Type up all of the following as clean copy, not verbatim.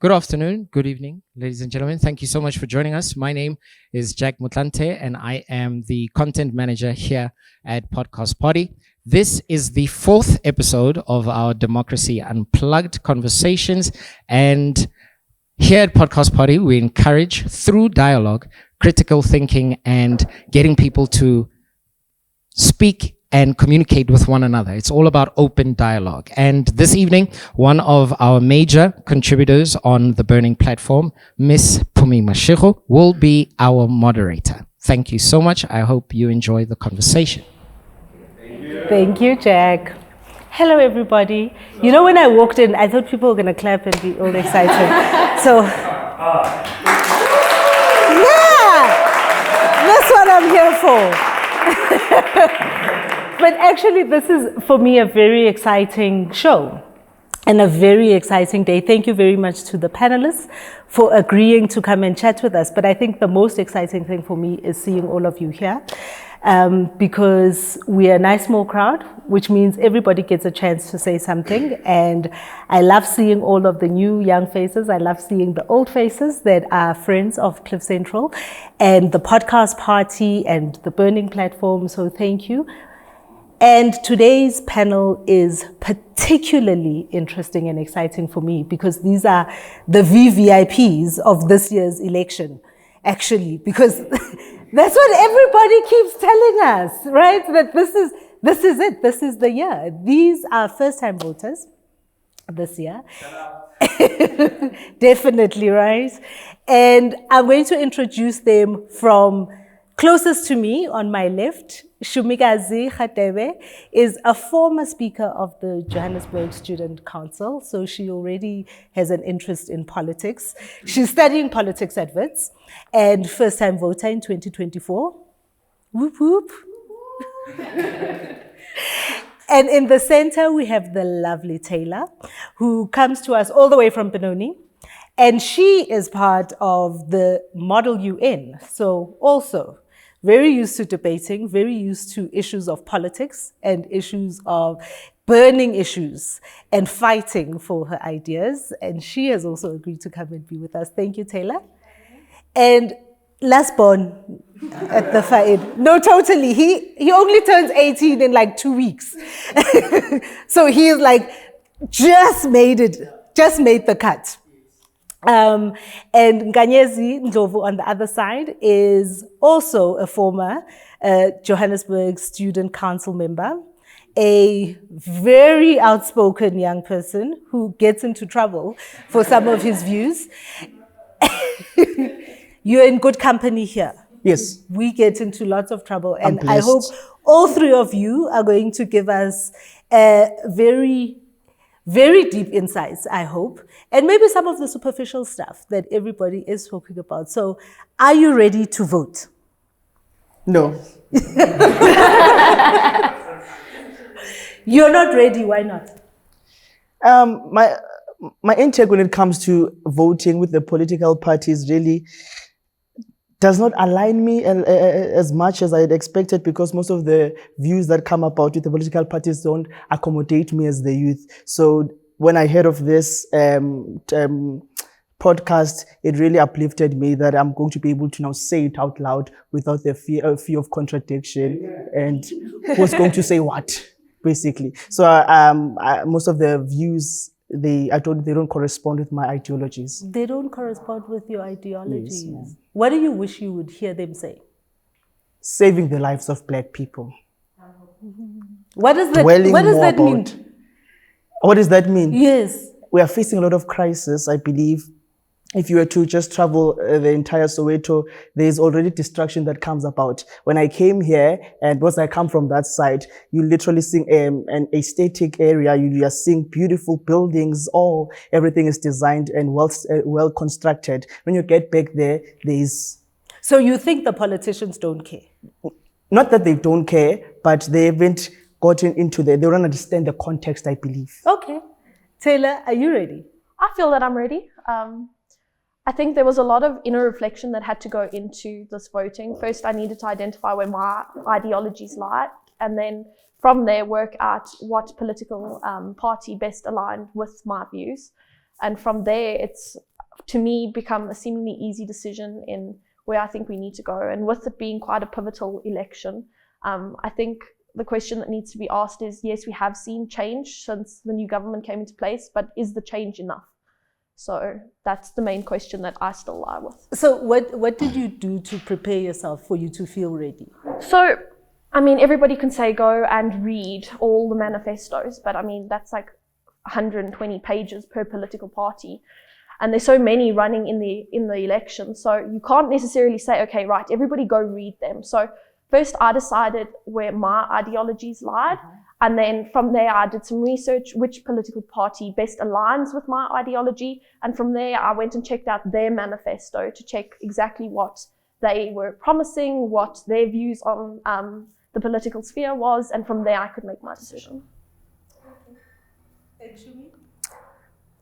Good afternoon, good evening, ladies and gentlemen. Thank you so much for joining us. My name is Jack Mutlante, and I am the content manager here at Podcast Party. This is the 4th episode of our Democracy Unplugged conversations. And here at Podcast Party, we encourage, through dialogue, critical thinking, and getting people to speak and communicate with one another. It's all about open dialogue. And this evening, one of our major contributors on the Burning platform, Miss Phumi Mashego, will be our moderator. Thank you so much. I hope you enjoy the conversation. Thank you, Jack. Hello, everybody. You know, when I walked in, I thought people were going to clap and be all excited. So, yeah, that's what I'm here for. But actually, this is, for me, a very exciting show and a very exciting day. Thank you very much to the panelists for agreeing to come and chat with us. But I think the most exciting thing for me is seeing all of you here. Because we are a nice small crowd, which means everybody gets a chance to say something. And I love seeing all of the new young faces. I love seeing the old faces that are friends of Cliff Central and the Podcast Party and the Burning platform. So thank you. And today's panel is particularly interesting and exciting for me because these are the VVIPs of this year's election, actually, because that's what everybody keeps telling us, right? That this is it. This is the year. These are first-time voters this year. Definitely, right? And I'm going to introduce them from closest to me on my left. Shumikazi Radebe is a former speaker of the Johannesburg Student Council, so she already has an interest in politics. She's studying politics at Wits and first-time voter in 2024. Whoop, whoop. And in the center, we have the lovely Tayla, who comes to us all the way from Benoni. And she is part of the Model UN, so also very used to debating, very used to issues of politics and issues of burning issues and fighting for her ideas. And she has also agreed to come and be with us. Thank you, Tayla. And last born at the far end. No, totally. He only turns 18 in like 2 weeks. So he is like, just made the cut. And Nkanyezi, Ndlovu on the other side, is also a former Johannesburg Student Council member, a very outspoken young person who gets into trouble for some of his views. You're in good company here. Yes. We get into lots of trouble. And I hope all three of you are going to give us very deep insights, I hope, and maybe some of the superficial stuff that everybody is talking about. So, are you ready to vote? No. You're not ready, why not? My intake when it comes to voting with the political parties really does not align me as much as I had expected, because most of the views that come about with the political parties don't accommodate me as the youth. So when I heard of this podcast, it really uplifted me that I'm going to be able to now say it out loud without the fear of contradiction and who's going to say what, basically. So most of the views, they don't correspond with my ideologies. They don't correspond with your ideologies. Yes, yeah. What do you wish you would hear them say? Saving the lives of Black people. What does that mean? What does that mean? Yes. We are facing a lot of crisis, I believe. If you were to just travel the entire Soweto, there's already destruction that comes about. When I came here, and because I come from that side, you literally see an aesthetic area. You are seeing beautiful buildings. Everything is designed and well constructed. When you get back there, there's... So you think the politicians don't care? Not that they don't care, but they haven't gotten into they don't understand the context, I believe. Okay. Tayla, are you ready? I feel that I'm ready. I think there was a lot of inner reflection that had to go into this voting. First, I needed to identify where my ideologies lie, and then from there work out what political party best aligned with my views. And from there, to me, become a seemingly easy decision in where I think we need to go. And with it being quite a pivotal election, I think the question that needs to be asked is, yes, we have seen change since the new government came into place, but is the change enough? So that's the main question that I still lie with. So what did you do to prepare yourself for you to feel ready? So, I mean, everybody can say go and read all the manifestos, but I mean, that's like 120 pages per political party. And there's so many running in the election. So you can't necessarily say, okay, right, everybody go read them. So first I decided where my ideologies lied. And then from there, I did some research, which political party best aligns with my ideology. And from there, I went and checked out their manifesto to check exactly what they were promising, what their views on the political sphere was. And from there, I could make my decision.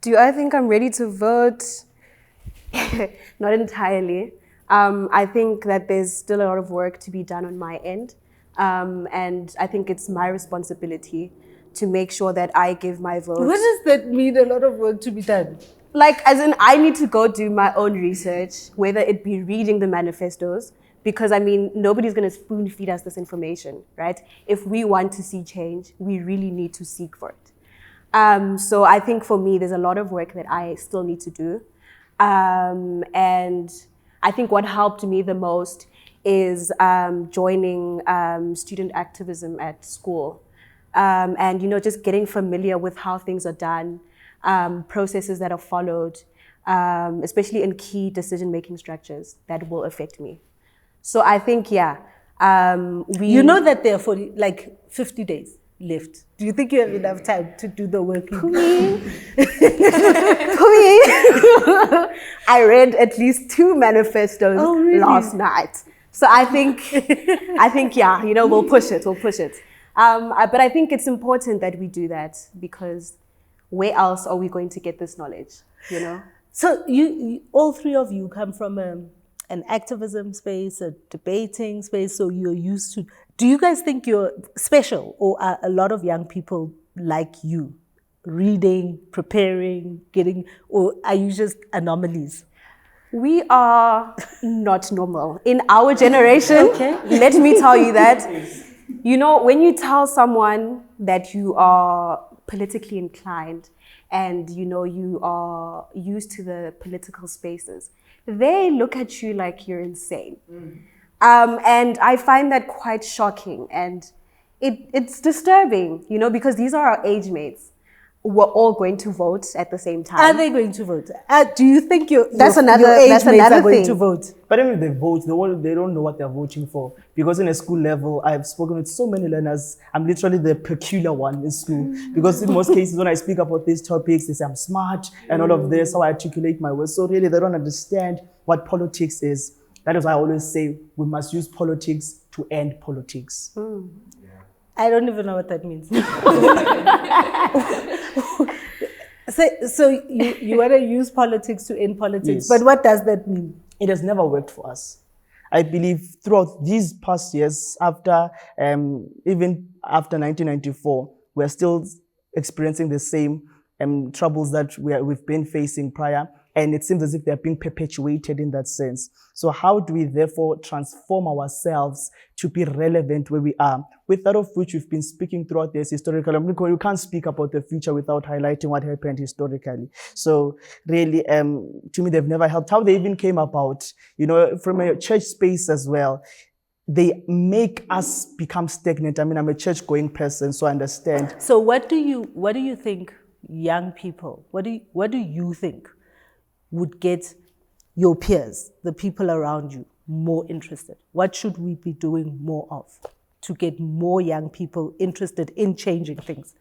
Do I think I'm ready to vote? Not entirely. I think that there's still a lot of work to be done on my end. And I think it's my responsibility to make sure that I give my vote. What does that mean, a lot of work to be done? Like, as in, I need to go do my own research, whether it be reading the manifestos, because I mean, nobody's going to spoon feed us this information, right? If we want to see change, we really need to seek for it. So I think for me, there's a lot of work that I still need to do. And I think what helped me the most is joining student activism at school. And, you know, just getting familiar with how things are done, processes that are followed, especially in key decision-making structures that will affect me. So I think, yeah. You know that there are 50 days left. Do you think you have enough time to do the work? Phumi. I read at least 2 manifestos last night. So I think, yeah, you know, we'll push it. But I think it's important that we do that, because where else are we going to get this knowledge, you know? So you all three of you come from an activism space, a debating space, so you're used to... Do you guys think you're special, or are a lot of young people like you, reading, preparing, or are you just anomalies? We are not normal. In our generation, let me tell you that, you know, when you tell someone that you are politically inclined and, you know, you are used to the political spaces, they look at you like you're insane. And I find that quite shocking, and it's disturbing, you know, because these are our age mates. We're all going to vote at the same time. Are they going to vote? Do you think that's your another age mates are going thing to vote? But even if they vote, they don't know what they're voting for. Because in a school level, I've spoken with so many learners. I'm literally the peculiar one in school. Because in most cases, when I speak about these topics, they say I'm smart and all of this, how I articulate my words. So really, they don't understand what politics is. That is why I always say we must use politics to end politics. I don't even know what that means. So you want to use politics to end politics, Yes. but what does that mean? It has never worked for us. I believe throughout these past years, after even after 1994, we're still experiencing the same troubles that we've been facing prior, and it seems as if they're being perpetuated in that sense. So how do we therefore transform ourselves to be relevant where we are? With that of which we've been speaking throughout this historical, you can't speak about the future without highlighting what happened historically. So really, to me, they've never helped. How they even came about, you know, from a church space as well, they make us become stagnant. I mean, I'm a church-going person, so I understand. So what do you think young people, what do you think would get your peers, the people around you, more interested? What should we be doing more of to get more young people interested in changing things?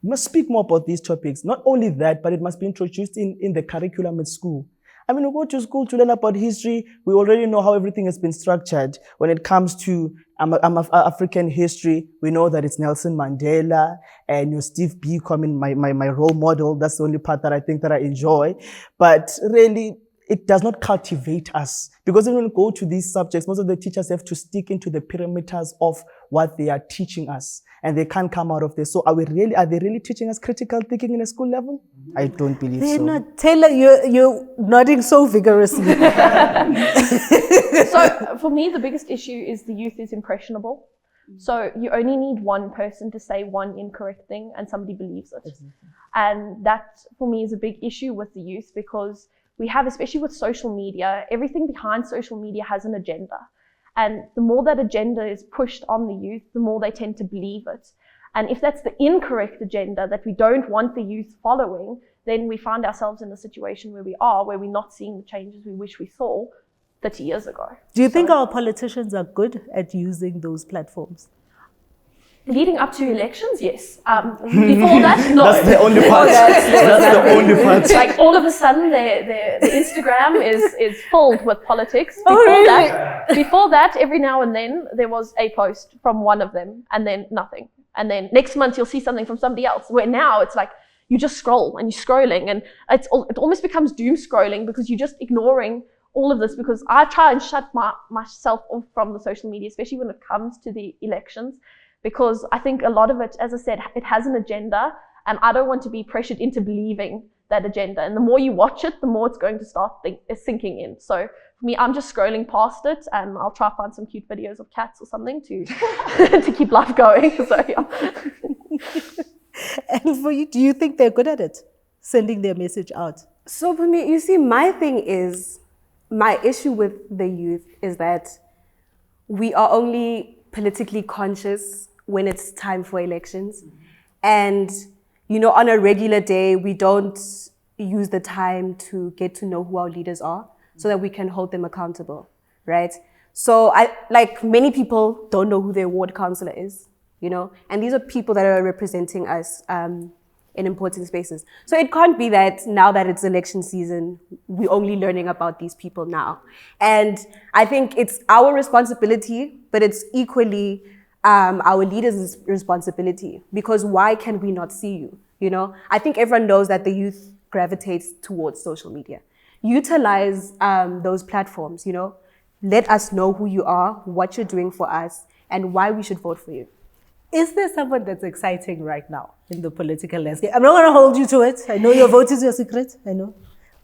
We must speak more about these topics. Not only that, but it must be introduced in the curriculum at school. I mean, we go to school to learn about history. We already know how everything has been structured. When it comes to African history, we know that it's Nelson Mandela and Steve Biko, I mean, my role model. That's the only part that I think that I enjoy. But really, it does not cultivate us. Because when we go to these subjects, most of the teachers have to stick into the perimeters of what they are teaching us, and they can't come out of this. So are they really teaching us critical thinking in a school level? I don't believe They're so. not. Tayla, you're nodding so vigorously. So for me, the biggest issue is the youth is impressionable. So you only need one person to say one incorrect thing and somebody believes it. And that for me is a big issue with the youth, because we have, especially with social media, everything behind social media has an agenda. And the more that agenda is pushed on the youth, the more they tend to believe it. And if that's the incorrect agenda that we don't want the youth following, then we find ourselves in the situation where we're not seeing the changes we wish we saw 30 years ago. Do you think our politicians are good at using those platforms? Leading up to elections, yes. Before that, no. That's the only part. That's the only part. Like all of a sudden, their Instagram is filled with politics. Before that, every now and then there was a post from one of them, and then nothing. And then next month you'll see something from somebody else. Where now it's like you just scroll and you're scrolling, and it almost becomes doom scrolling, because you're just ignoring all of this. Because I try and shut myself off from the social media, especially when it comes to the elections. Because I think a lot of it, as I said, it has an agenda, and I don't want to be pressured into believing that agenda. And the more you watch it, the more it's going to start sinking in. So for me, I'm just scrolling past it, and I'll try to find some cute videos of cats or something to to keep life going. So yeah. And for you, do you think they're good at it, sending their message out? So for me, you see, my issue with the youth is that we are only politically conscious when it's time for elections. And, on a regular day, we don't use the time to get to know who our leaders are so that we can hold them accountable, right? So many people don't know who their ward councillor is, and these are people that are representing us in important spaces. So it can't be that now that it's election season, we're only learning about these people now. And I think it's our responsibility, but it's equally our leaders' responsibility, because why can we not see you? I think everyone knows that the youth gravitates towards social media. Utilize those platforms, let us know who you are, what you're doing for us, and why we should vote for you. Is there someone that's exciting right now in the political landscape? I'm not going to hold you to it. I know your vote is your secret. I know.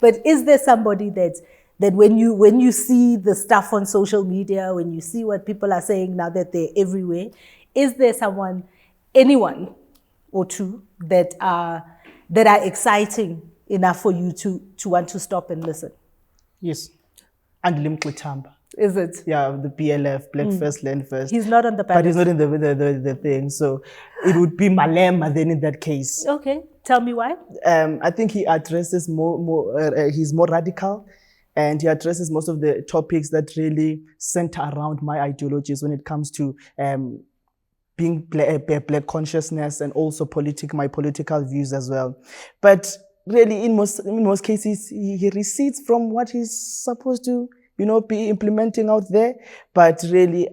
But is there somebody that when you see the stuff on social media, when you see what people are saying now that they're everywhere, is there anyone or two that are exciting enough for you to want to stop and listen? Yes. And Limkutamba. Is it? Yeah, the PLF, Black First, Land First. He's not on the panel. But he's not in the thing. So it would be Malema then in that case. Okay. Tell me why. I think he addresses he's more radical, and he addresses most of the topics that really center around my ideologies when it comes to being black consciousness, and also my political views as well. But really, in most cases, he recedes from what he's supposed to be implementing out there. But really,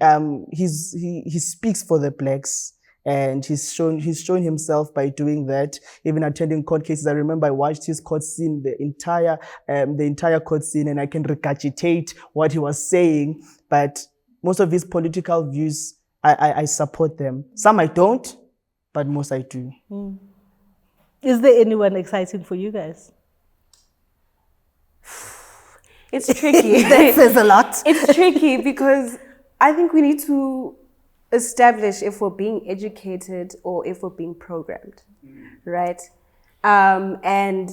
he speaks for the blacks, and he's shown himself by doing that. Even attending court cases, I remember I watched his court scene, the entire court scene, and I can regurgitate what he was saying. But most of his political views, I support them. Some I don't, but most I do. Is there anyone exciting for you guys? It's tricky. That says a lot. It's tricky because I think we need to establish if we're being educated or if we're being programmed, right? And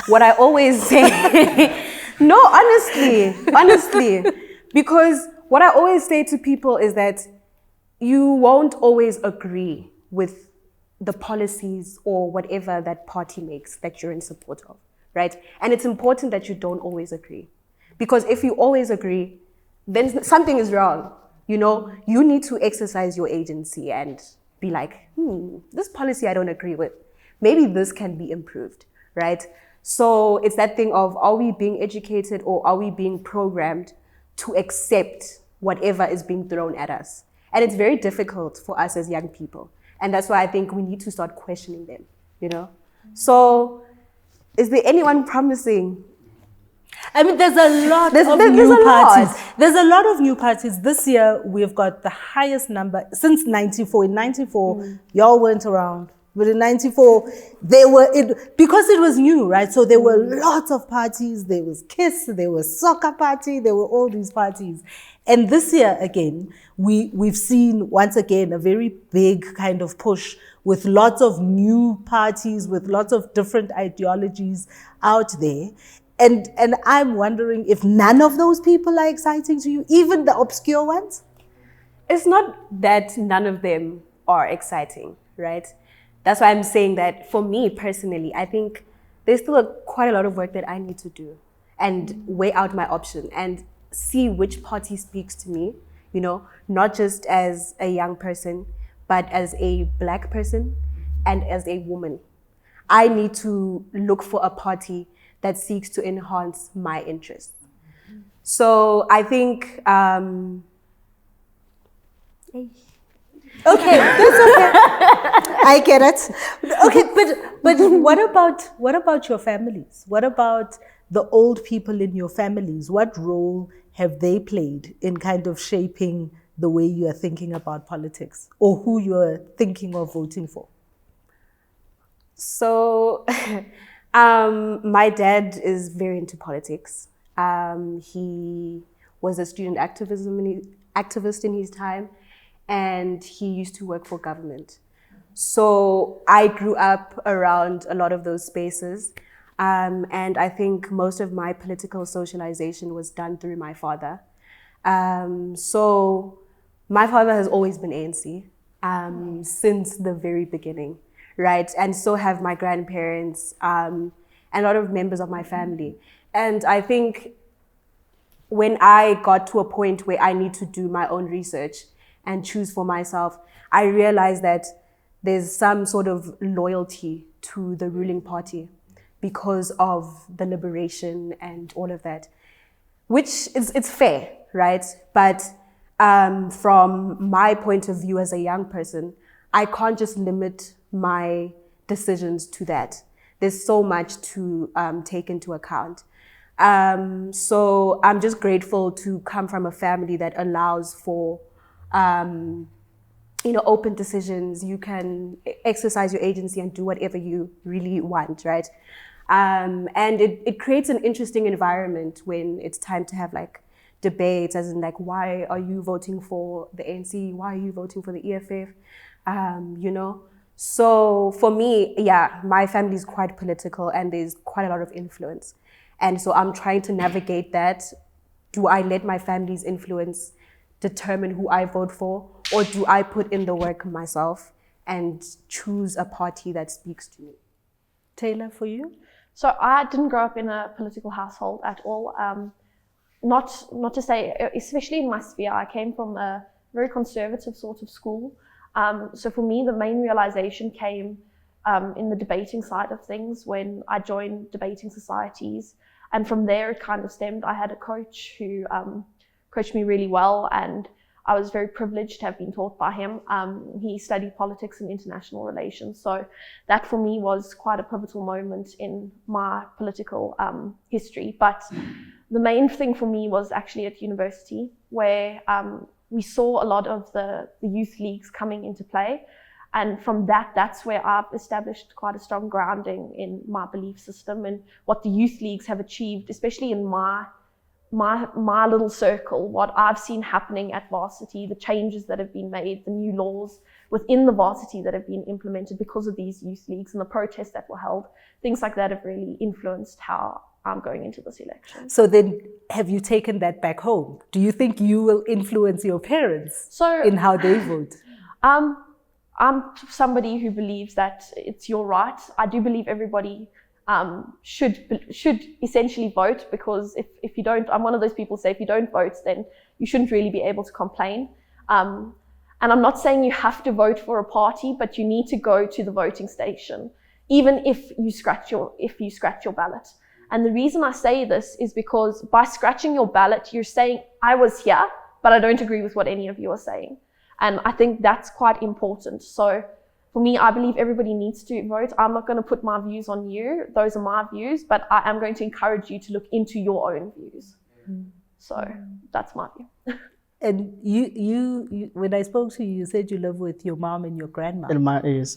what I always say, no, honestly, because what I always say to people is that you won't always agree with the policies or whatever that party makes that you're in support of, right? And it's important that you don't always agree. Because if you always agree, then something is wrong. You need to exercise your agency and be like, this policy I don't agree with. Maybe this can be improved, right? So it's that thing of, are we being educated or are we being programmed to accept whatever is being thrown at us? And it's very difficult for us as young people. And that's why I think we need to start questioning them, So is there anyone promising? I mean, there's a lot There's of a new lot. parties. There's a lot of new parties. This year, we've got the highest number since 94. In 94, y'all weren't around. But in 94, because it was new, right? So there were lots of parties. There was KISS, there was Soccer Party, there were all these parties. And this year, again, we've seen, once again, a very big kind of push with lots of new parties, with lots of different ideologies out there. And I'm wondering if none of those people are exciting to you, even the obscure ones? It's not that none of them are exciting, right? That's why I'm saying that for me personally, I think there's still quite a lot of work that I need to do and weigh out my option and see which party speaks to me, you know, not just as a young person, but as a Black person and as a woman. I need to look for a party that seeks to enhance my interests. So I think, Okay, that's okay. I get it. Okay, but what about your families? What about the old people in your families? What role have they played in kind of shaping the way you are thinking about politics or who you are thinking of voting for? So, my dad is very into politics. He was a student activist in his time, and he used to work for government. So I grew up around a lot of those spaces. And I think most of my political socialization was done through my father. So my father has always been ANC since the very beginning, right? And so have my grandparents and a lot of members of my family. And I think when I got to a point where I need to do my own research and choose for myself, I realized that there's some sort of loyalty to the ruling party because of the liberation and all of that, which it's fair, right? But from my point of view as a young person, I can't just limit my decisions to that. There's so much to take into account. So I'm just grateful to come from a family that allows for open decisions. You can exercise your agency and do whatever you really want, right? And it creates an interesting environment when it's time to have like debates, as in like, why are you voting for the ANC? Why are you voting for the EFF? So for me, yeah, my family is quite political and there's quite a lot of influence. And so I'm trying to navigate that. Do I let my family's influence determine who I vote for, or do I put in the work myself and choose a party that speaks to me? Tayla, for you? So I didn't grow up in a political household at all. Not to say, especially in my sphere, I came from a very conservative sort of school. So for me, the main realization came in the debating side of things when I joined debating societies. And from there, it kind of stemmed. I had a coach who coached me really well, and I was very privileged to have been taught by him. He studied politics and international relations. So that for me was quite a pivotal moment in my political history. But the main thing for me was actually at university, where we saw a lot of the youth leagues coming into play. And from that's where I've established quite a strong grounding in my belief system and what the youth leagues have achieved, especially in my little circle, what I've seen happening at varsity, the changes that have been made, the new laws within the varsity that have been implemented because of these youth leagues and the protests that were held. Things like that have really influenced how I'm going into this election. So then, have you taken that back home? Do you think you will influence your parents in how they vote? I'm somebody who believes that it's your right. I do believe everybody should essentially vote, because if you don't, I'm one of those people who say if you don't vote, then you shouldn't really be able to complain. And I'm not saying you have to vote for a party, but you need to go to the voting station, even if you scratch your ballot. And the reason I say this is because by scratching your ballot, you're saying, I was here, but I don't agree with what any of you are saying. And I think that's quite important. So for me, I believe everybody needs to vote. I'm not going to put my views on you. Those are my views, but I am going to encourage you to look into your own views. So that's my view. And you, when I spoke to you, you said you live with your mom and your grandma. And my uncles.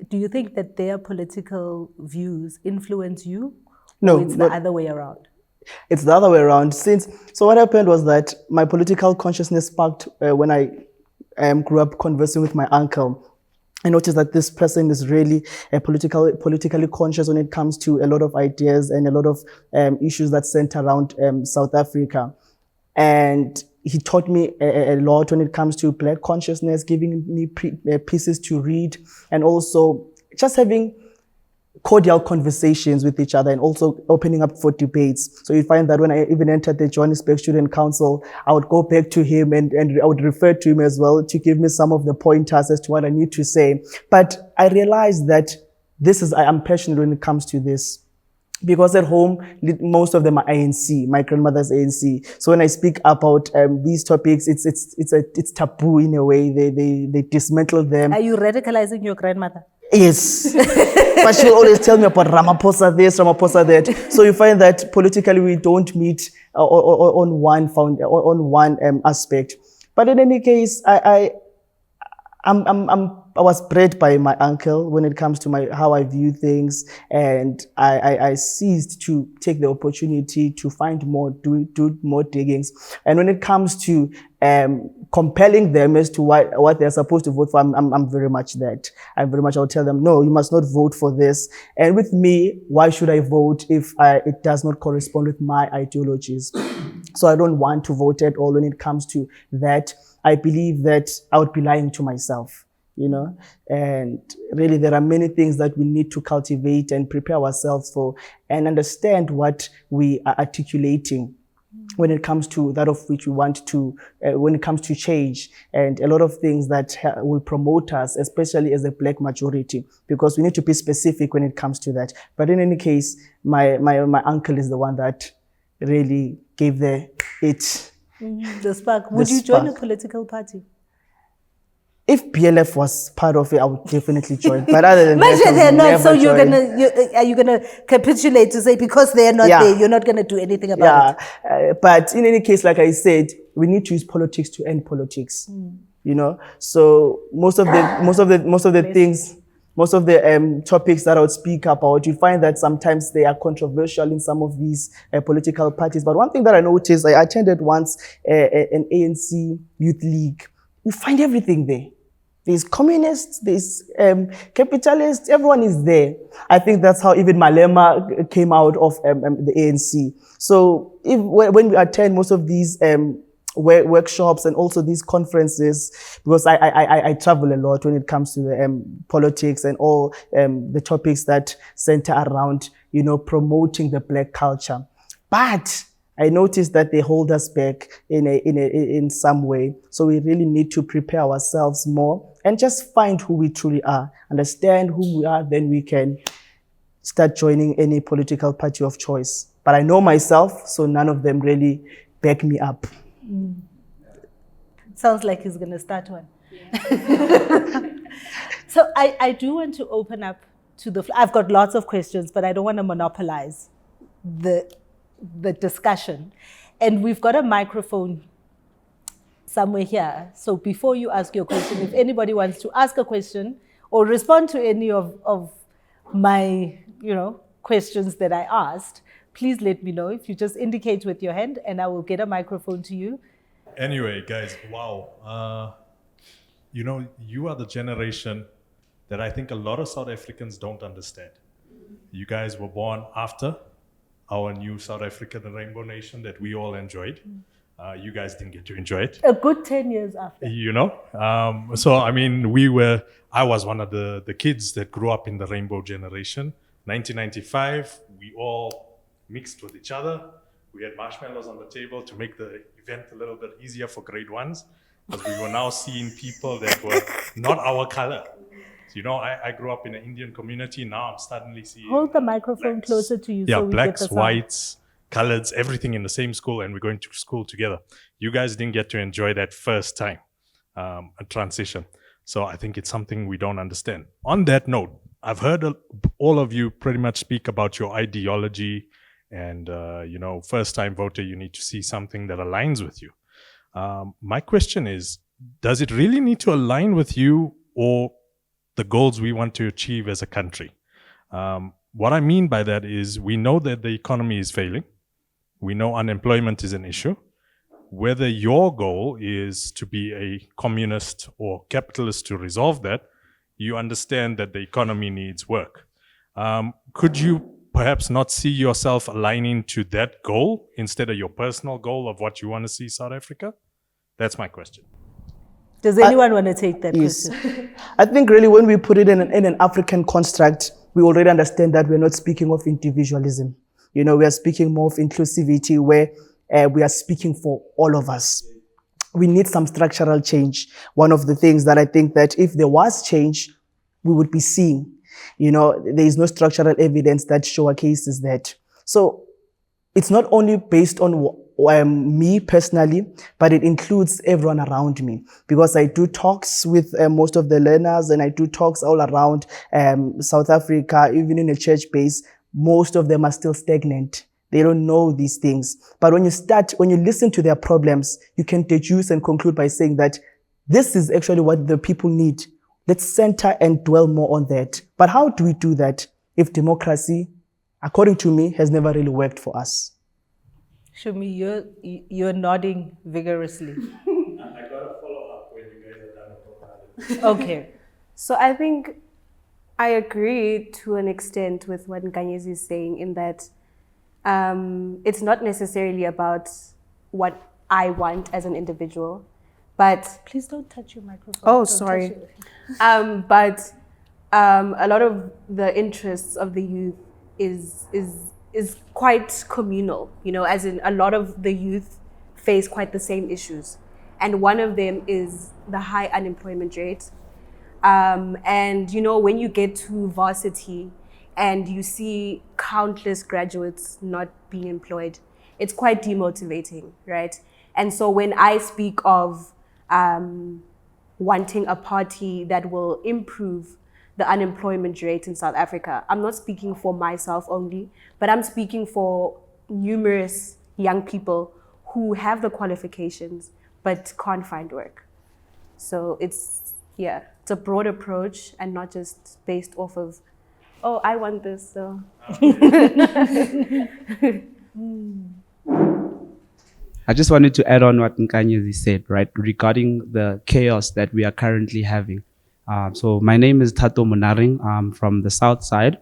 Do you think that their political views influence you? No, or it's the other way around? It's the other way around. So what happened was that my political consciousness sparked when I grew up conversing with my uncle. I noticed that this person is really politically conscious when it comes to a lot of ideas and a lot of issues that center around South Africa. And he taught me a lot when it comes to Black consciousness, giving me pieces to read, and also just having cordial conversations with each other, and also opening up for debates. So you find that when I even entered the Johannesburg Student Council, I would go back to him and I would refer to him as well to give me some of the pointers as to what I need to say. But I realized that I am passionate when it comes to this. Because at home, most of them are ANC. My grandmother's ANC. So when I speak about these topics, it's taboo in a way. They dismantle them. Are you radicalizing your grandmother? Yes. But she'll always tell me about Ramaphosa this, Ramaphosa that. So you find that politically we don't meet on one aspect. But in any case, I was bred by my uncle when it comes to how I view things, and I seized to take the opportunity to find more, do more diggings. And when it comes to compelling them as to what they're supposed to vote for, I'm very much that. I'll tell them, no, you must not vote for this. And with me, why should I vote if it does not correspond with my ideologies? So I don't want to vote at all when it comes to that. I believe that I would be lying to myself, and really there are many things that we need to cultivate and prepare ourselves for, and understand what we are articulating when it comes to that of which we want to, when it comes to change, and a lot of things that will promote us, especially as a Black majority, because we need to be specific when it comes to that. But in any case, my uncle is the one that really gave the spark. Would you join a political party? If PLF was part of it, I would definitely join. But other than that, they're not. So are you gonna capitulate to say because they're not there, you're not gonna do anything about it? But in any case, like I said, we need to use politics to end politics. So most of the things. Most of the topics that I would speak about, you find that sometimes they are controversial in some of these political parties. But one thing that I noticed, I attended once an ANC youth league. You find everything there. There's communists, there's capitalists, everyone is there. I think that's how even Malema came out of the ANC. So when we attend most of these workshops and also these conferences, because I travel a lot when it comes to the politics and all the topics that center around, promoting the Black culture. But I noticed that they hold us back in some way. So we really need to prepare ourselves more and just find who we truly are, understand who we are, then we can start joining any political party of choice. But I know myself, so none of them really back me up. Sounds like he's going to start one. Yeah. So I do want to open up to I've got lots of questions, but I don't want to monopolize the discussion. And we've got a microphone somewhere here. So before you ask your question, if anybody wants to ask a question or respond to any of my, questions that I asked, please let me know. If you just indicate with your hand and I will get a microphone to you. Anyway, guys, wow. You are the generation that I think a lot of South Africans don't understand. You guys were born after our new South African Rainbow Nation that we all enjoyed. You guys didn't get to enjoy it. A good 10 years after. So, I was one of the kids that grew up in the Rainbow generation. 1995, we all mixed with each other. We had marshmallows on the table to make the event a little bit easier for grade ones, because we were now seeing people that were not our color. So, I grew up in an Indian community. Now I'm suddenly seeing... Hold the microphone closer to you. Yeah, so blacks, whites, coloreds, everything in the same school, and we're going to school together. You guys didn't get to enjoy that first time, a transition. So I think it's something we don't understand. On that note, I've heard all of you pretty much speak about your ideology and, first time voter, you need to see something that aligns with you. My question is, does it really need to align with you or the goals we want to achieve as a country? What I mean by that is we know that the economy is failing. We know unemployment is an issue. Whether your goal is to be a communist or capitalist to resolve that, you understand that the economy needs work. Could you perhaps not see yourself aligning to that goal instead of your personal goal of what you want to see South Africa? That's my question. Does anyone want to take that Yes. question? I think really when we put it in an African construct, we already understand that we're not speaking of individualism. We are speaking more of inclusivity where we are speaking for all of us. We need some structural change. One of the things that I think that if there was change, we would be seeing, there is no structural evidence that showcases that. So it's not only based on me personally, but it includes everyone around me, because I do talks with most of the learners, and I do talks all around South Africa, even in a church base. Most of them are still stagnant. They don't know these things. But when you listen to their problems, you can deduce and conclude by saying that this is actually what the people need. Let's center and dwell more on that. But how do we do that if democracy, according to me, has never really worked for us? Shumi, you're nodding vigorously. I got to follow up when you guys are done with Okay. So I think I agree to an extent with what Nkanyezi is saying, in that it's not necessarily about what I want as an individual, but Please don't touch your microphone. oh, Don't sorry. touch it. But a lot of the interests of the youth is quite communal, as in a lot of the youth face quite the same issues. And one of them is the high unemployment rate. And, when you get to varsity and you see countless graduates not being employed, it's quite demotivating, right? And so when I speak of wanting a party that will improve the unemployment rate in South Africa, I'm not speaking for myself only, but I'm speaking for numerous young people who have the qualifications but can't find work. So it's a broad approach and not just based off of, oh, I want this, so. I just wanted to add on what Nkanyezi said, right, regarding the chaos that we are currently having. So my name is Tato Munaring. I'm from the south side.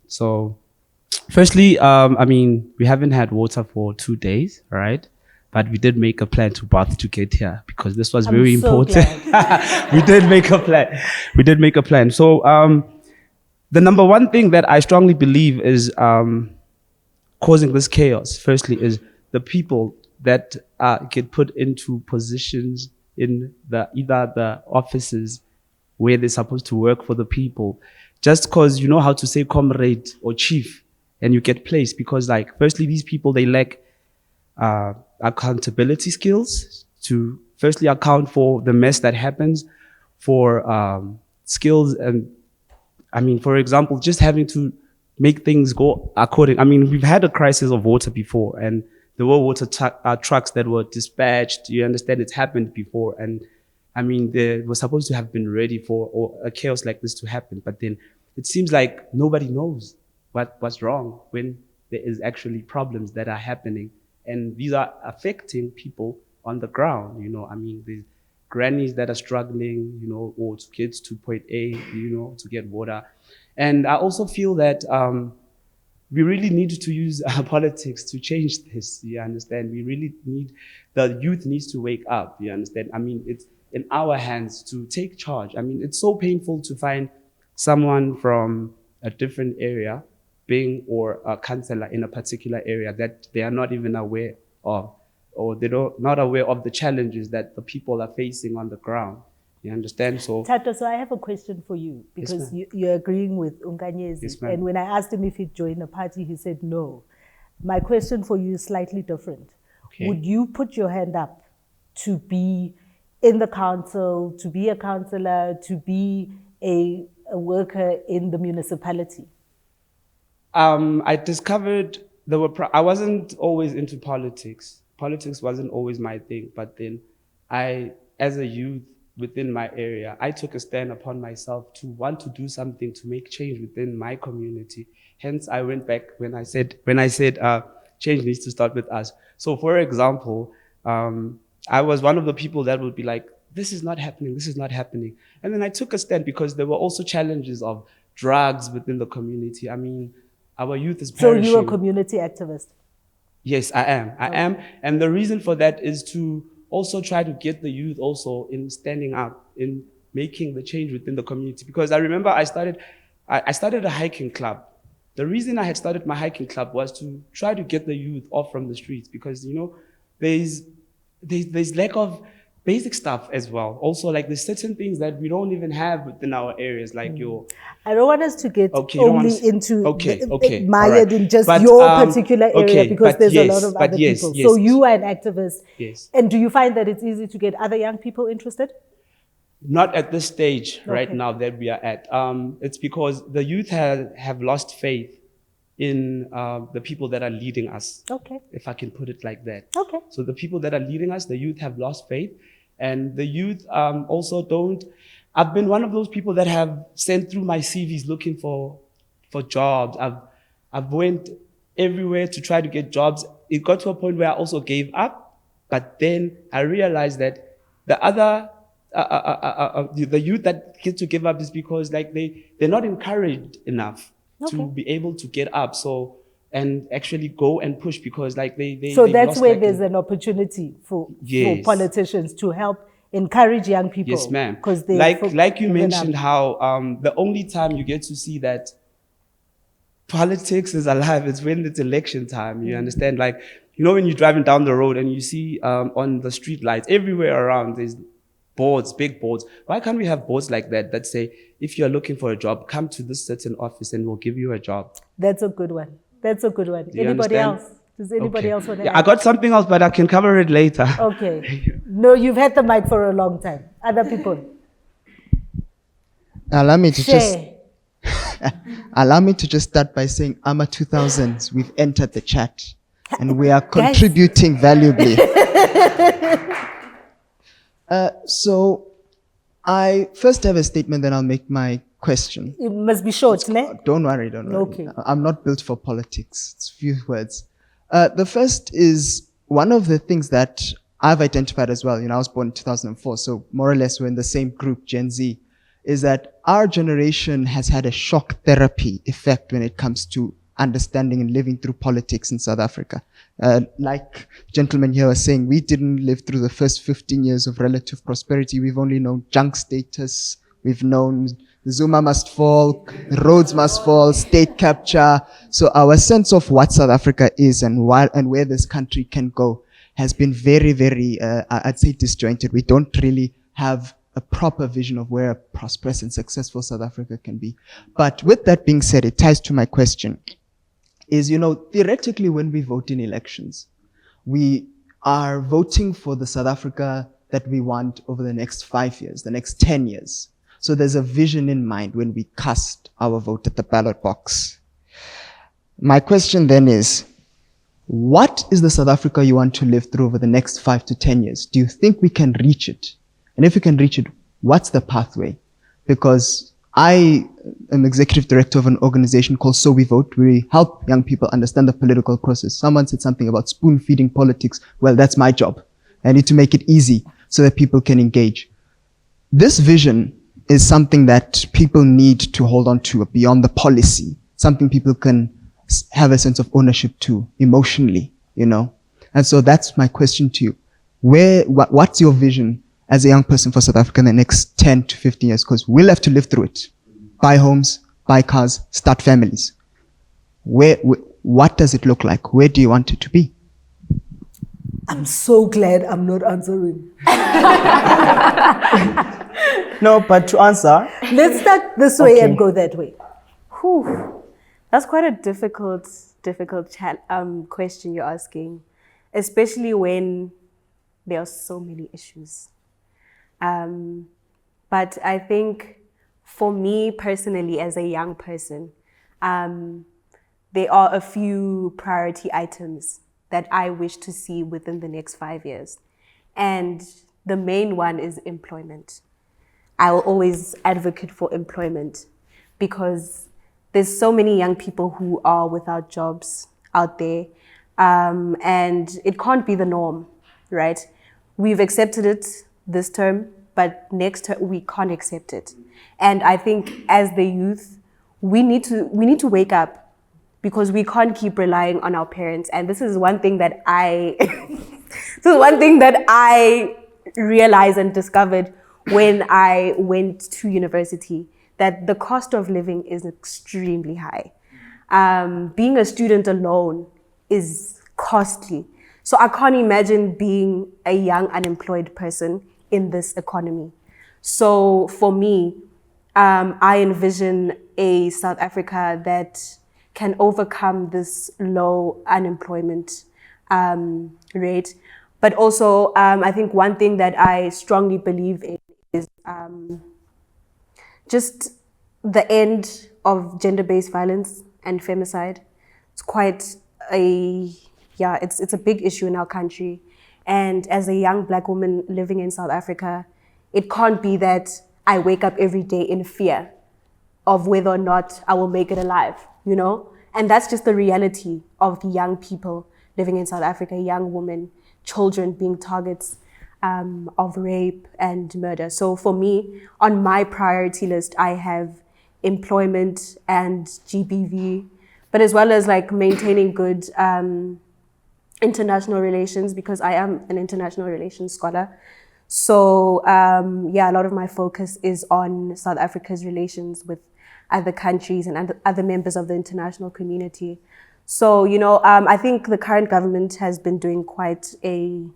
So firstly, we haven't had water for 2 days, right? But we did make a plan to bath to get here because this was very important. We did make a plan. So the number one thing that I strongly believe is causing this chaos, firstly, is the people that get put into positions in either the offices where they're supposed to work for the people, just because you know how to say comrade or chief, and you get placed because, firstly, these people, they lack accountability skills to firstly account for the mess that happens, for skills, and for example, just having to make things go according. We've had a crisis of water before, and there were water trucks that were dispatched. You understand, it's happened before, and they were supposed to have been ready for a chaos like this to happen. But then it seems like nobody knows what's wrong when there is actually problems that are happening, and these are affecting people on the ground. There's grannies that are struggling, or kids to point A, to get water. And I also feel that we really need to use politics to change this. You understand? We really the youth needs to wake up. You understand? It's in our hands to take charge. It's so painful to find someone from a different area or a councillor in a particular area that they are not even aware of, or they're not aware of the challenges that the people are facing on the ground. You understand? So, Tato, so I have a question for you, because you're agreeing with Nkanyezi. Yes, ma'am. And when I asked him if he'd join the party, he said no. My question for you is slightly different. Okay. Would you put your hand up to be in the council, to be a councillor, to be a worker in the municipality? I discovered I wasn't always into politics. Politics wasn't always my thing, but then as a youth within my area, I took a stand upon myself to want to do something to make change within my community. Hence, I went back when I said change needs to start with us. So, for example, I was one of the people that would be like, this is not happening, this is not happening. And then I took a stand because there were also challenges of drugs within the community. I mean, our youth is perishing. So you're a community activist? Yes, I am. I am. And the reason for that is to also try to get the youth also in standing up, in making the change within the community. Because I remember I started a hiking club. The reason I had started my hiking club was to try to get the youth off from the streets, because, you know, there's lack of basic stuff as well. Also, like, there's certain things that we don't even have within our areas, like I don't want us to get only into mired in just your particular area, because there's a lot of other people. Yes. So you are an activist. Yes. And do you find that it's easy to get other young people interested? Not at this stage right now that we are at. It's because the youth have lost faith in the people that are leading us. Okay. If I can put it like that. Okay. So the people that are leading us, the youth have lost faith. And the youth also don't. I've been one of those people that have sent through my CVs looking for jobs. I've went everywhere to try to get jobs. It got to a point where I also gave up. But then I realized that the other the youth that get to give up is because, like, they're not encouraged enough to be able to get up. So, and actually go and push, because, like, so that's where there's an opportunity for politicians to help encourage young people. Yes, ma'am. Because they like you mentioned how the only time you get to see that politics is alive is when it's election time. You understand? Like, you know, when you're driving down the road and you see on the street lights everywhere around, there's boards, big boards. Why can't we have boards like that that say, if you're looking for a job, come to this certain office and we'll give you a job? That's a good one. That's a good one. Anybody else? Does anybody else want to add? I got something else, but I can cover it later. Okay. No, you've had the mic for a long time. Other people? Allow me to just start by saying, AMA 2000s, we've entered the chat and we are contributing valuably. So I first have a statement, then I'll make my question. It must be short, ne? Don't worry. Okay. I'm not built for politics. It's few words. The first is one of the things that I've identified as well. You know, I was born in 2004, so more or less we're in the same group, Gen Z, is that our generation has had a shock therapy effect when it comes to understanding and living through politics in South Africa. Like gentleman here was saying, we didn't live through the first 15 years of relative prosperity. We've only known junk status. We've known Zuma must fall, roads must fall, state capture. So our sense of what South Africa is and where this country can go has been very, very, I'd say, disjointed. We don't really have a proper vision of where a prosperous and successful South Africa can be. But with that being said, it ties to my question. Is, you know, theoretically, when we vote in elections, we are voting for the South Africa that we want over the next 5 years, the next 10 years. So there's a vision in mind when we cast our vote at the ballot box. My question then is, what is the South Africa you want to live through over the next 5 to 10 years? Do you think we can reach it? And if we can reach it, what's the pathway? Because I am executive director of an organization called So We Vote. We help young people understand the political process. Someone said something about spoon feeding politics. Well, that's my job. I need to make it easy so that people can engage. This vision is something that people need to hold on to beyond the policy, something people can have a sense of ownership to emotionally, you know. And so that's my question to you. What's your vision as a young person for South Africa in the next 10 to 15 years? Because we'll have to live through it. Buy homes, buy cars, start families. What does it look like? Where do you want it to be? I'm so glad I'm not answering. No, but to answer. Let's start this way and go that way. Whew. That's quite a difficult question you're asking, especially when there are so many issues. But I think for me personally, as a young person, there are a few priority items that I wish to see within the next 5 years. And the main one is employment. I will always advocate for employment because there's so many young people who are without jobs out there, and it can't be the norm, right? We've accepted it this term, but next term we can't accept it. And I think as the youth, we need to wake up, because we can't keep relying on our parents. And this is one thing that I realized and discovered when I went to university, that the cost of living is extremely high. Being a student alone is costly. So I can't imagine being a young unemployed person in this economy. So for me, I envision a South Africa that can overcome this low unemployment rate. But also, I think one thing that I strongly believe in is just the end of gender-based violence and femicide. It's quite it's a big issue in our country. And as a young Black woman living in South Africa, it can't be that I wake up every day in fear of whether or not I will make it alive, you know? And that's just the reality of young people living in South Africa, young women, children being targets of rape and murder. So for me, on my priority list, I have employment and GBV, but as well as like maintaining good international relations, because I am an international relations scholar. So a lot of my focus is on South Africa's relations with other countries and other members of the international community. So, you know, I think the current government has been doing quite a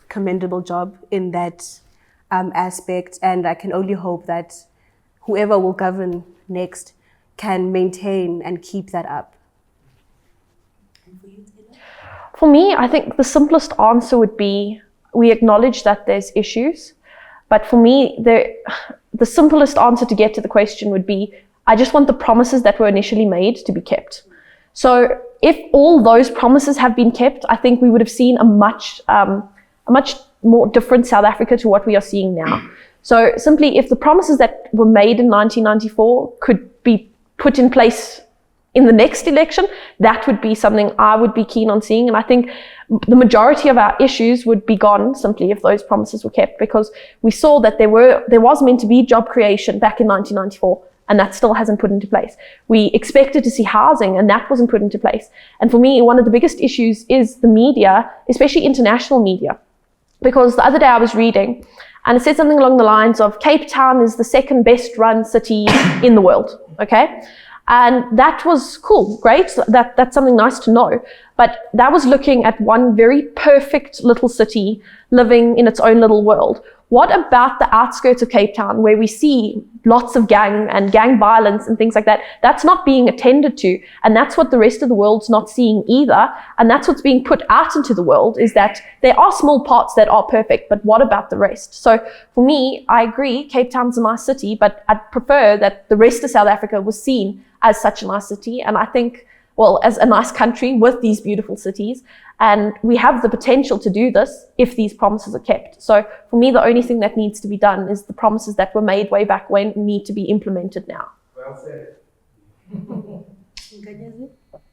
commendable job in that aspect. And I can only hope that whoever will govern next can maintain and keep that up. For me, I think the simplest answer would be, we acknowledge that there's issues, but for me, the simplest answer to get to the question would be, I just want the promises that were initially made to be kept. So if all those promises have been kept, I think we would have seen a much more different South Africa to what we are seeing now. So simply, if the promises that were made in 1994 could be put in place in the next election, that would be something I would be keen on seeing. And I think the majority of our issues would be gone simply if those promises were kept, because we saw that there was meant to be job creation back in 1994, and that still hasn't put into place. We expected to see housing, and that wasn't put into place. And for me, one of the biggest issues is the media, especially international media. Because the other day I was reading, and it said something along the lines of, Cape Town is the second best run city in the world, okay? And that was cool, great, that's something nice to know. But that was looking at one very perfect little city living in its own little world. What about the outskirts of Cape Town, where we see lots of gang violence and things like that? That's not being attended to, and that's what the rest of the world's not seeing either. And that's what's being put out into the world, is that there are small parts that are perfect, but what about the rest? So for me, I agree, Cape Town's a nice city, but I'd prefer that the rest of South Africa was seen as such a nice city. And I think, well, as a nice country with these beautiful cities, and we have the potential to do this if these promises are kept. So for me, the only thing that needs to be done is the promises that were made way back when need to be implemented now. Well said.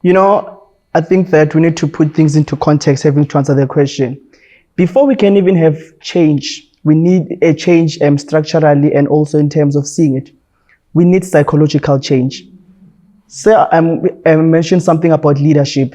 You know, I think that we need to put things into context, having to answer the question. Before we can even have change, we need a change structurally and also in terms of seeing it. We need psychological change. So I mentioned something about leadership.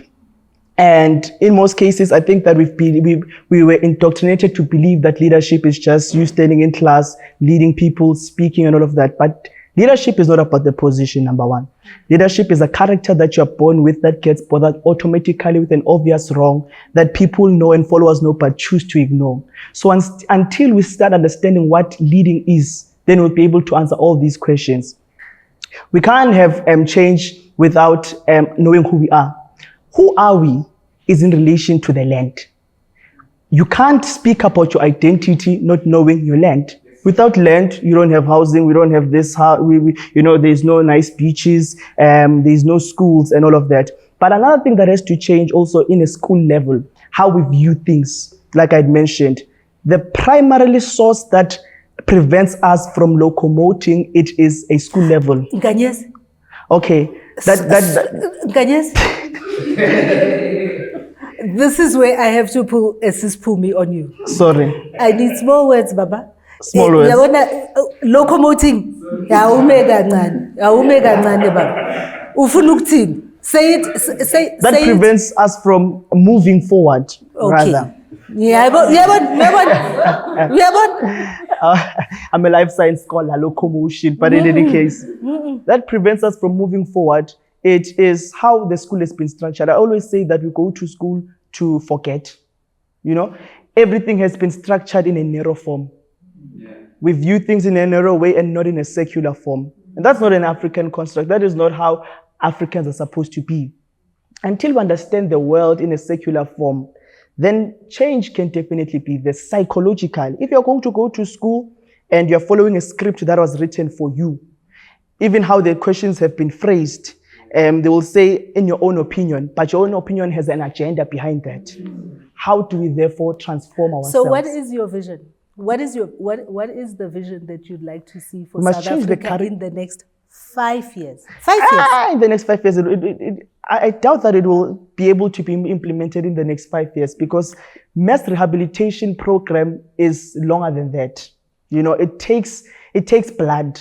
And in most cases, I think that we were indoctrinated to believe that leadership is just you standing in class, leading people, speaking and all of that. But leadership is not about the position, number one. Leadership is a character that you're born with that gets bothered automatically with an obvious wrong that people know and followers know but choose to ignore. So until we start understanding what leading is, then we'll be able to answer all these questions. We can't have change without knowing who we are. Who are we is in relation to the land. You can't speak about your identity not knowing your land. Without land, you don't have housing, we don't have this, there's no nice beaches, there's no schools and all of that. But another thing that has to change also in a school level, how we view things, like I'd mentioned, the primarily source that prevents us from locomoting it is a school level. Nkanyezi. Okay. Nkanyezi. This is where I have to pull Sis Phumi on you. Sorry. I need small words, Baba. Small words. Locomoting. Awumeka kancane baba. Ufuna ukuthini? Say it. Say that say prevents us from moving forward. Okay. Rather. I'm a life science scholar, locomotion, but in any case, that prevents us from moving forward. It is how the school has been structured. I always say that we go to school to forget. Everything has been structured in a narrow form. Yeah. We view things in a narrow way and not in a secular form. And that's not an African construct. That is not how Africans are supposed to be. Until we understand the world in a secular form, then change can definitely be the psychological. If you're going to go to school and you're following a script that was written for you, even how the questions have been phrased, they will say in your own opinion, but your own opinion has an agenda behind that. How do we therefore transform ourselves? So what is your vision? What is the vision that you'd like to see for South Africa in the next 5 years? 5 years? In the next 5 years, I doubt that it will be able to be implemented in the next 5 years because mass rehabilitation program is longer than that. It takes blood.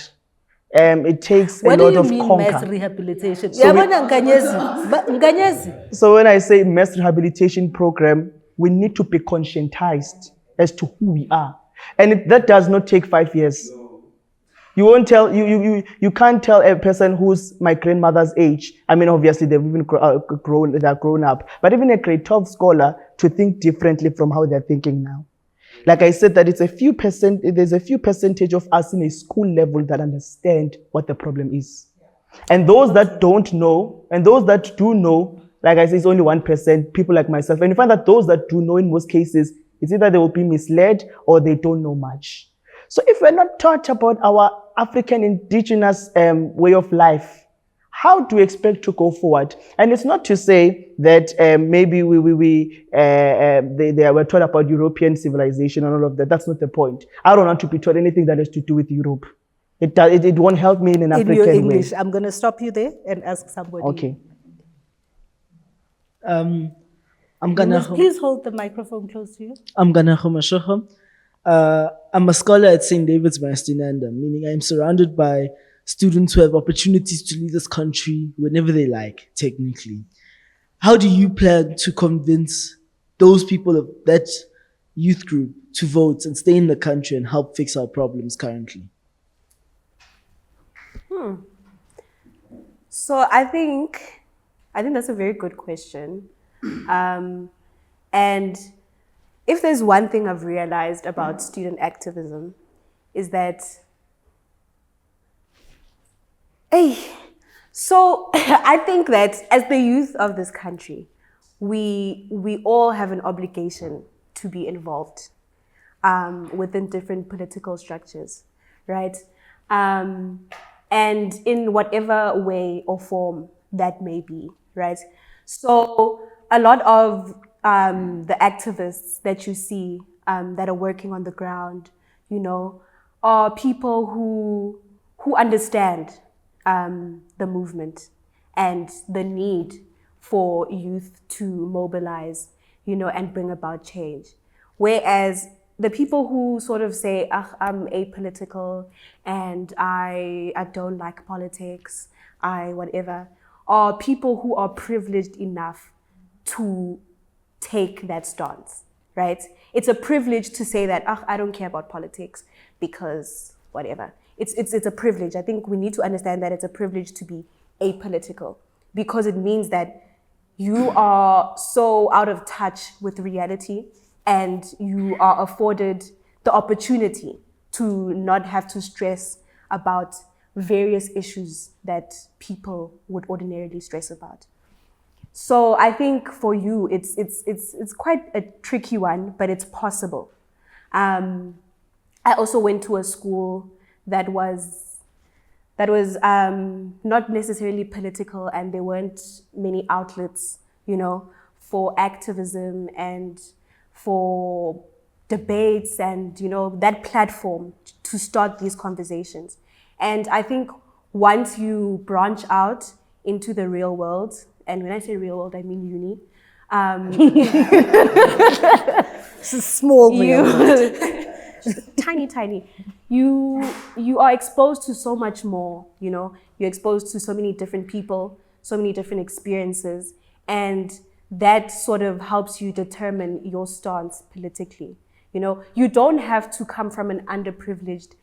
It takes a lot of conquer. What do you mean mass rehabilitation? So when I say mass rehabilitation program, we need to be conscientized as to who we are. And that does not take 5 years. You won't tell, you can't tell a person who's my grandmother's age. I mean, obviously they've even grown up. But even a grade 12 scholar to think differently from how they're thinking now. Like I said, that there's a few percentage of us in a school level that understand what the problem is. And those that don't know, and those that do know, like I said, it's only 1%, people like myself. And you find that those that do know in most cases, it's either they will be misled or they don't know much. So if we're not taught about our African indigenous way of life, how do we expect to go forward? And it's not to say that maybe they were taught about European civilization and all of that. That's not the point. I don't want to be taught anything that has to do with Europe. It won't help me in an African way. In your English, I'm going to stop you there and ask somebody. Okay. Please hold the microphone close to you. I'm a scholar at St. David's Mastinanda, meaning I'm surrounded by students who have opportunities to leave this country whenever they like, technically. How do you plan to convince those people of that youth group to vote and stay in the country and help fix our problems currently? So I think that's a very good question. And if there's one thing I've realized about student activism is that, so I think that as the youth of this country, we all have an obligation to be involved within different political structures, right? And in whatever way or form that may be, right? So a lot of the activists that you see that are working on the ground, are people who understand the movement and the need for youth to mobilize, and bring about change. Whereas the people who sort of say, I'm apolitical and I don't like politics, whatever, are people who are privileged enough to take that stance, right? It's a privilege to say that, I don't care about politics because whatever. It's a privilege. I think we need to understand that it's a privilege to be apolitical because it means that you are so out of touch with reality and you are afforded the opportunity to not have to stress about various issues that people would ordinarily stress about. So I think for you, it's quite a tricky one, but it's possible. I also went to a school that was not necessarily political, and there weren't many outlets, for activism and for debates and, that platform to start these conversations. And I think once you branch out into the real world, and when I say real world, I mean uni. It's a small real world. Tiny. You are exposed to so much more, You're exposed to so many different people, so many different experiences, and that sort of helps you determine your stance politically. You don't have to come from an underprivileged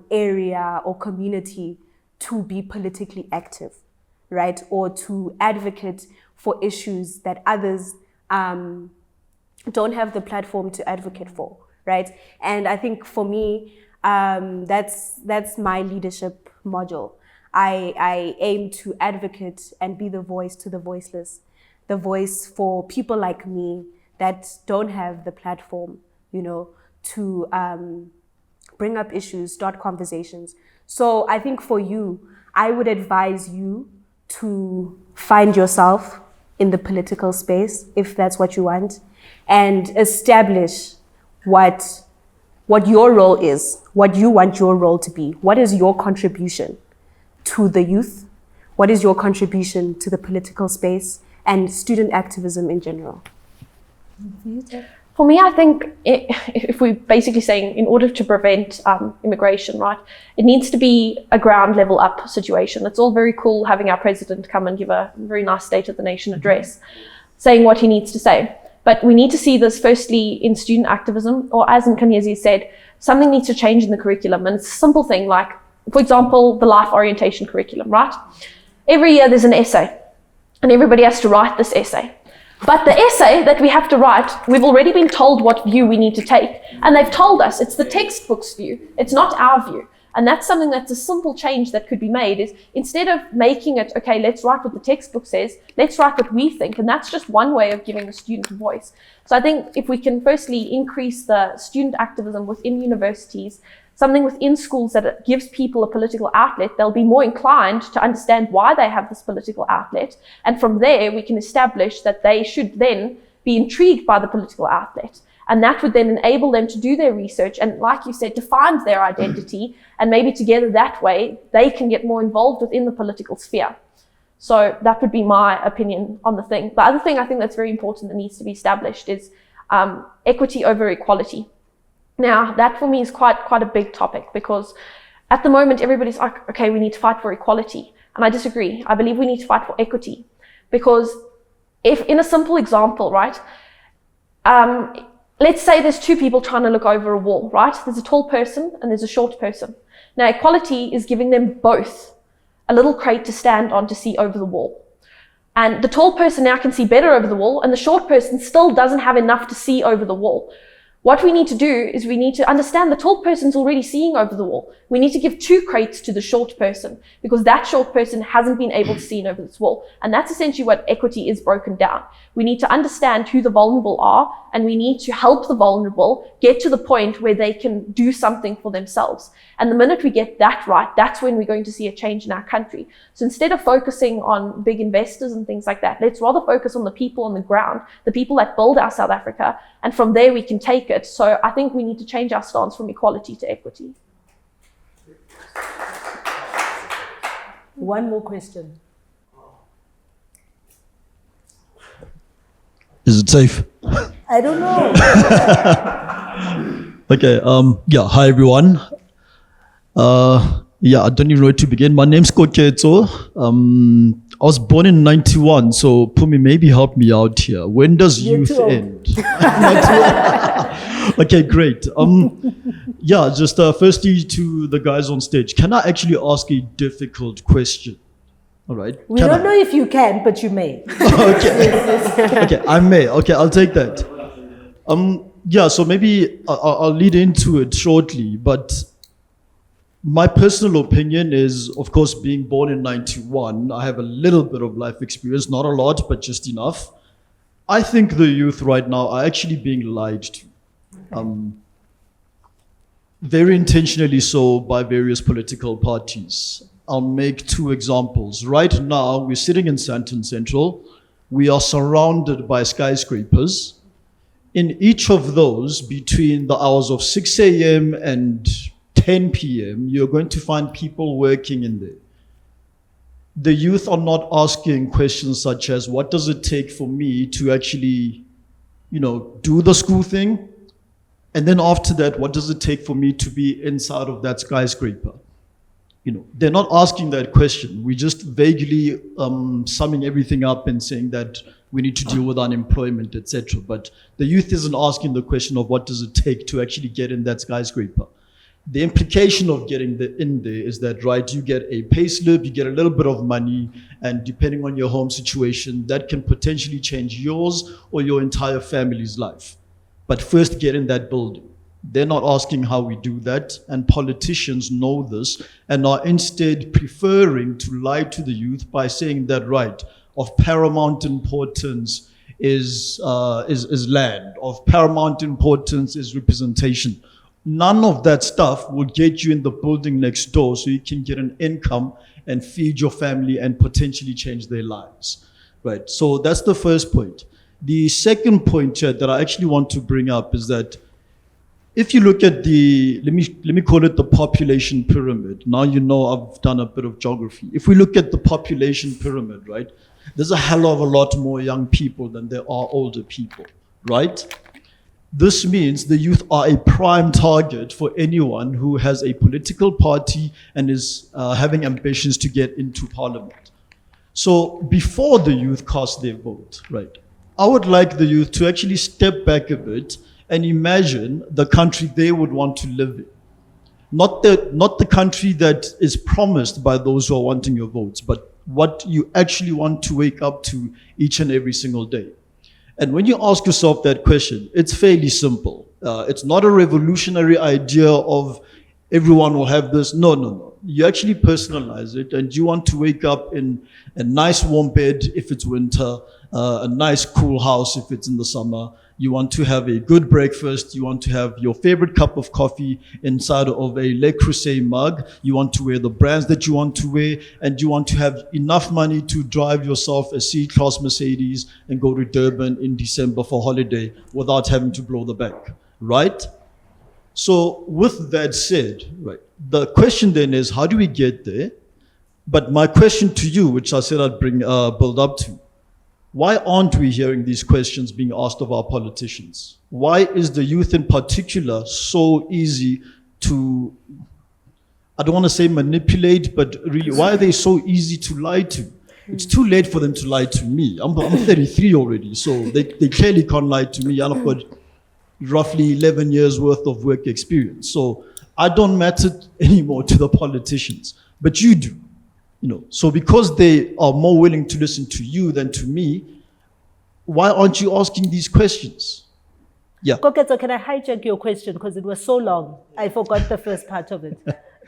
area or community to be politically active, right? Or to advocate for issues that others don't have the platform to advocate for, right? And I think for me, that's my leadership module. I aim to advocate and be the voice to the voiceless, the voice for people like me that don't have the platform, to bring up issues, start conversations. So I think for you, I would advise you to find yourself in the political space, if that's what you want, and establish what your role is, what you want your role to be. What is your contribution to the youth? What is your contribution to the political space and student activism in general? For me, I think if we're basically saying in order to prevent immigration, right, it needs to be a ground level up situation. It's all very cool having our president come and give a very nice State of the Nation address, saying what he needs to say. But we need to see this firstly in student activism, or as Nkanyezi said, something needs to change in the curriculum. And it's a simple thing like, for example, the life orientation curriculum, right? Every year there's an essay and everybody has to write this essay. But the essay that we have to write, we've already been told what view we need to take. And they've told us it's the textbook's view. It's not our view. And that's something that's a simple change that could be made is instead of making it, okay, let's write what the textbook says, let's write what we think. And that's just one way of giving the student a voice. So I think if we can firstly increase the student activism within universities, something within schools that gives people a political outlet, they'll be more inclined to understand why they have this political outlet. And from there, we can establish that they should then be intrigued by the political outlet. And that would then enable them to do their research and, like you said, to find their identity. And maybe together that way, they can get more involved within the political sphere. So that would be my opinion on the thing. The other thing I think that's very important that needs to be established is equity over equality. Now, that for me is quite a big topic because at the moment, everybody's like, okay, we need to fight for equality. And I disagree. I believe we need to fight for equity because if in a simple example, right, let's say there's two people trying to look over a wall, right? There's a tall person and there's a short person. Now, equality is giving them both a little crate to stand on to see over the wall. And the tall person now can see better over the wall and the short person still doesn't have enough to see over the wall. What we need to do is we need to understand the tall person's already seeing over the wall. We need to give 2 crates to the short person because that short person hasn't been able to see over this wall. And that's essentially what equity is broken down. We need to understand who the vulnerable are and we need to help the vulnerable get to the point where they can do something for themselves. And the minute we get that right, that's when we're going to see a change in our country. So instead of focusing on big investors and things like that, let's rather focus on the people on the ground, the people that build our South Africa, and from there we can take it. So I think we need to change our stance from equality to equity. One more question. Is it safe? I don't know. Okay. Yeah. Hi everyone. Yeah. I don't even know where to begin. My name's Koketso. I was born in 91, so Phumi, maybe help me out here. When does youth end? Okay, great. Yeah, just firstly to the guys on stage, can I actually ask a difficult question? All right. We don't know if you can, but you may. Okay. Okay, I may. Okay, I'll take that. Yeah, so maybe I'll lead into it shortly, but My personal opinion is, of course, being born in 91, I have a little bit of life experience, not a lot, but just enough. I think the youth right now are actually being lied to. Very intentionally so by various political parties. I'll make two examples. Right now, we're sitting in Sandton Central. We are surrounded by skyscrapers. In each of those, between the hours of 6 a.m. and 10 p.m., you're going to find people working in there. The youth are not asking questions such as, what does it take for me to actually, do the school thing? And then after that, what does it take for me to be inside of that skyscraper? They're not asking that question. We're just vaguely summing everything up and saying that we need to deal with unemployment, etc. But the youth isn't asking the question of what does it take to actually get in that skyscraper. The implication of getting in there is that, right, you get a pay slip, you get a little bit of money, and depending on your home situation, that can potentially change yours or your entire family's life. But first get in that building. They're not asking how we do that, and politicians know this and are instead preferring to lie to the youth by saying that, right, of paramount importance is land, of paramount importance is representation. None of that stuff will get you in the building next door so you can get an income and feed your family and potentially change their lives, right? So that's the first point. The second point here that I actually want to bring up is that if you look at let me call it the population pyramid. Now I've done a bit of geography. If we look at the population pyramid, right, there's a hell of a lot more young people than there are older people, right? This means the youth are a prime target for anyone who has a political party and is having ambitions to get into parliament. So before the youth cast their vote, right, I would like the youth to actually step back a bit and imagine the country they would want to live in. Not the country that is promised by those who are wanting your votes, but what you actually want to wake up to each and every single day. And when you ask yourself that question, it's fairly simple. It's not a revolutionary idea of everyone will have this. No. You actually personalize it, and you want to wake up in a nice warm bed if it's winter, a nice cool house if it's in the summer. You want to have a good breakfast. You want to have your favorite cup of coffee inside of a Le Creuset mug. You want to wear the brands that you want to wear, and you want to have enough money to drive yourself a C-Class Mercedes and go to Durban in December for holiday without having to blow the bank, right? So with that said, right, the question then is, how do we get there? But my question to you, which I said I'd build up to, why aren't we hearing these questions being asked of our politicians? Why is the youth in particular so easy to, I don't want to say manipulate, but really, why are they so easy to lie to? It's too late for them to lie to me. I'm 33 already, so they clearly can't lie to me. I've got roughly 11 years worth of work experience. So I don't matter anymore to the politicians, but you do. So because they are more willing to listen to you than to me, why aren't you asking these questions? Yeah. Koketo, can I hijack your question because it was so long? I forgot the first part of it.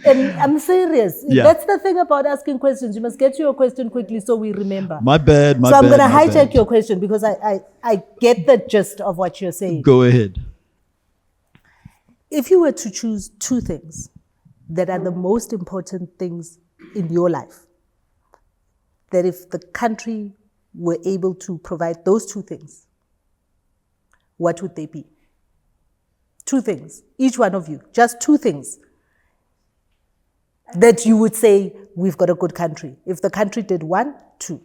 And I'm serious. Yeah. That's the thing about asking questions. You must get to your question quickly so we remember. My bad. So I'm going to hijack your question because I get the gist of what you're saying. Go ahead. If you were to choose two things that are the most important things in your life, that if the country were able to provide those two things, what would they be? Two things, each one of you, just two things that you would say, we've got a good country. If the country did one, two.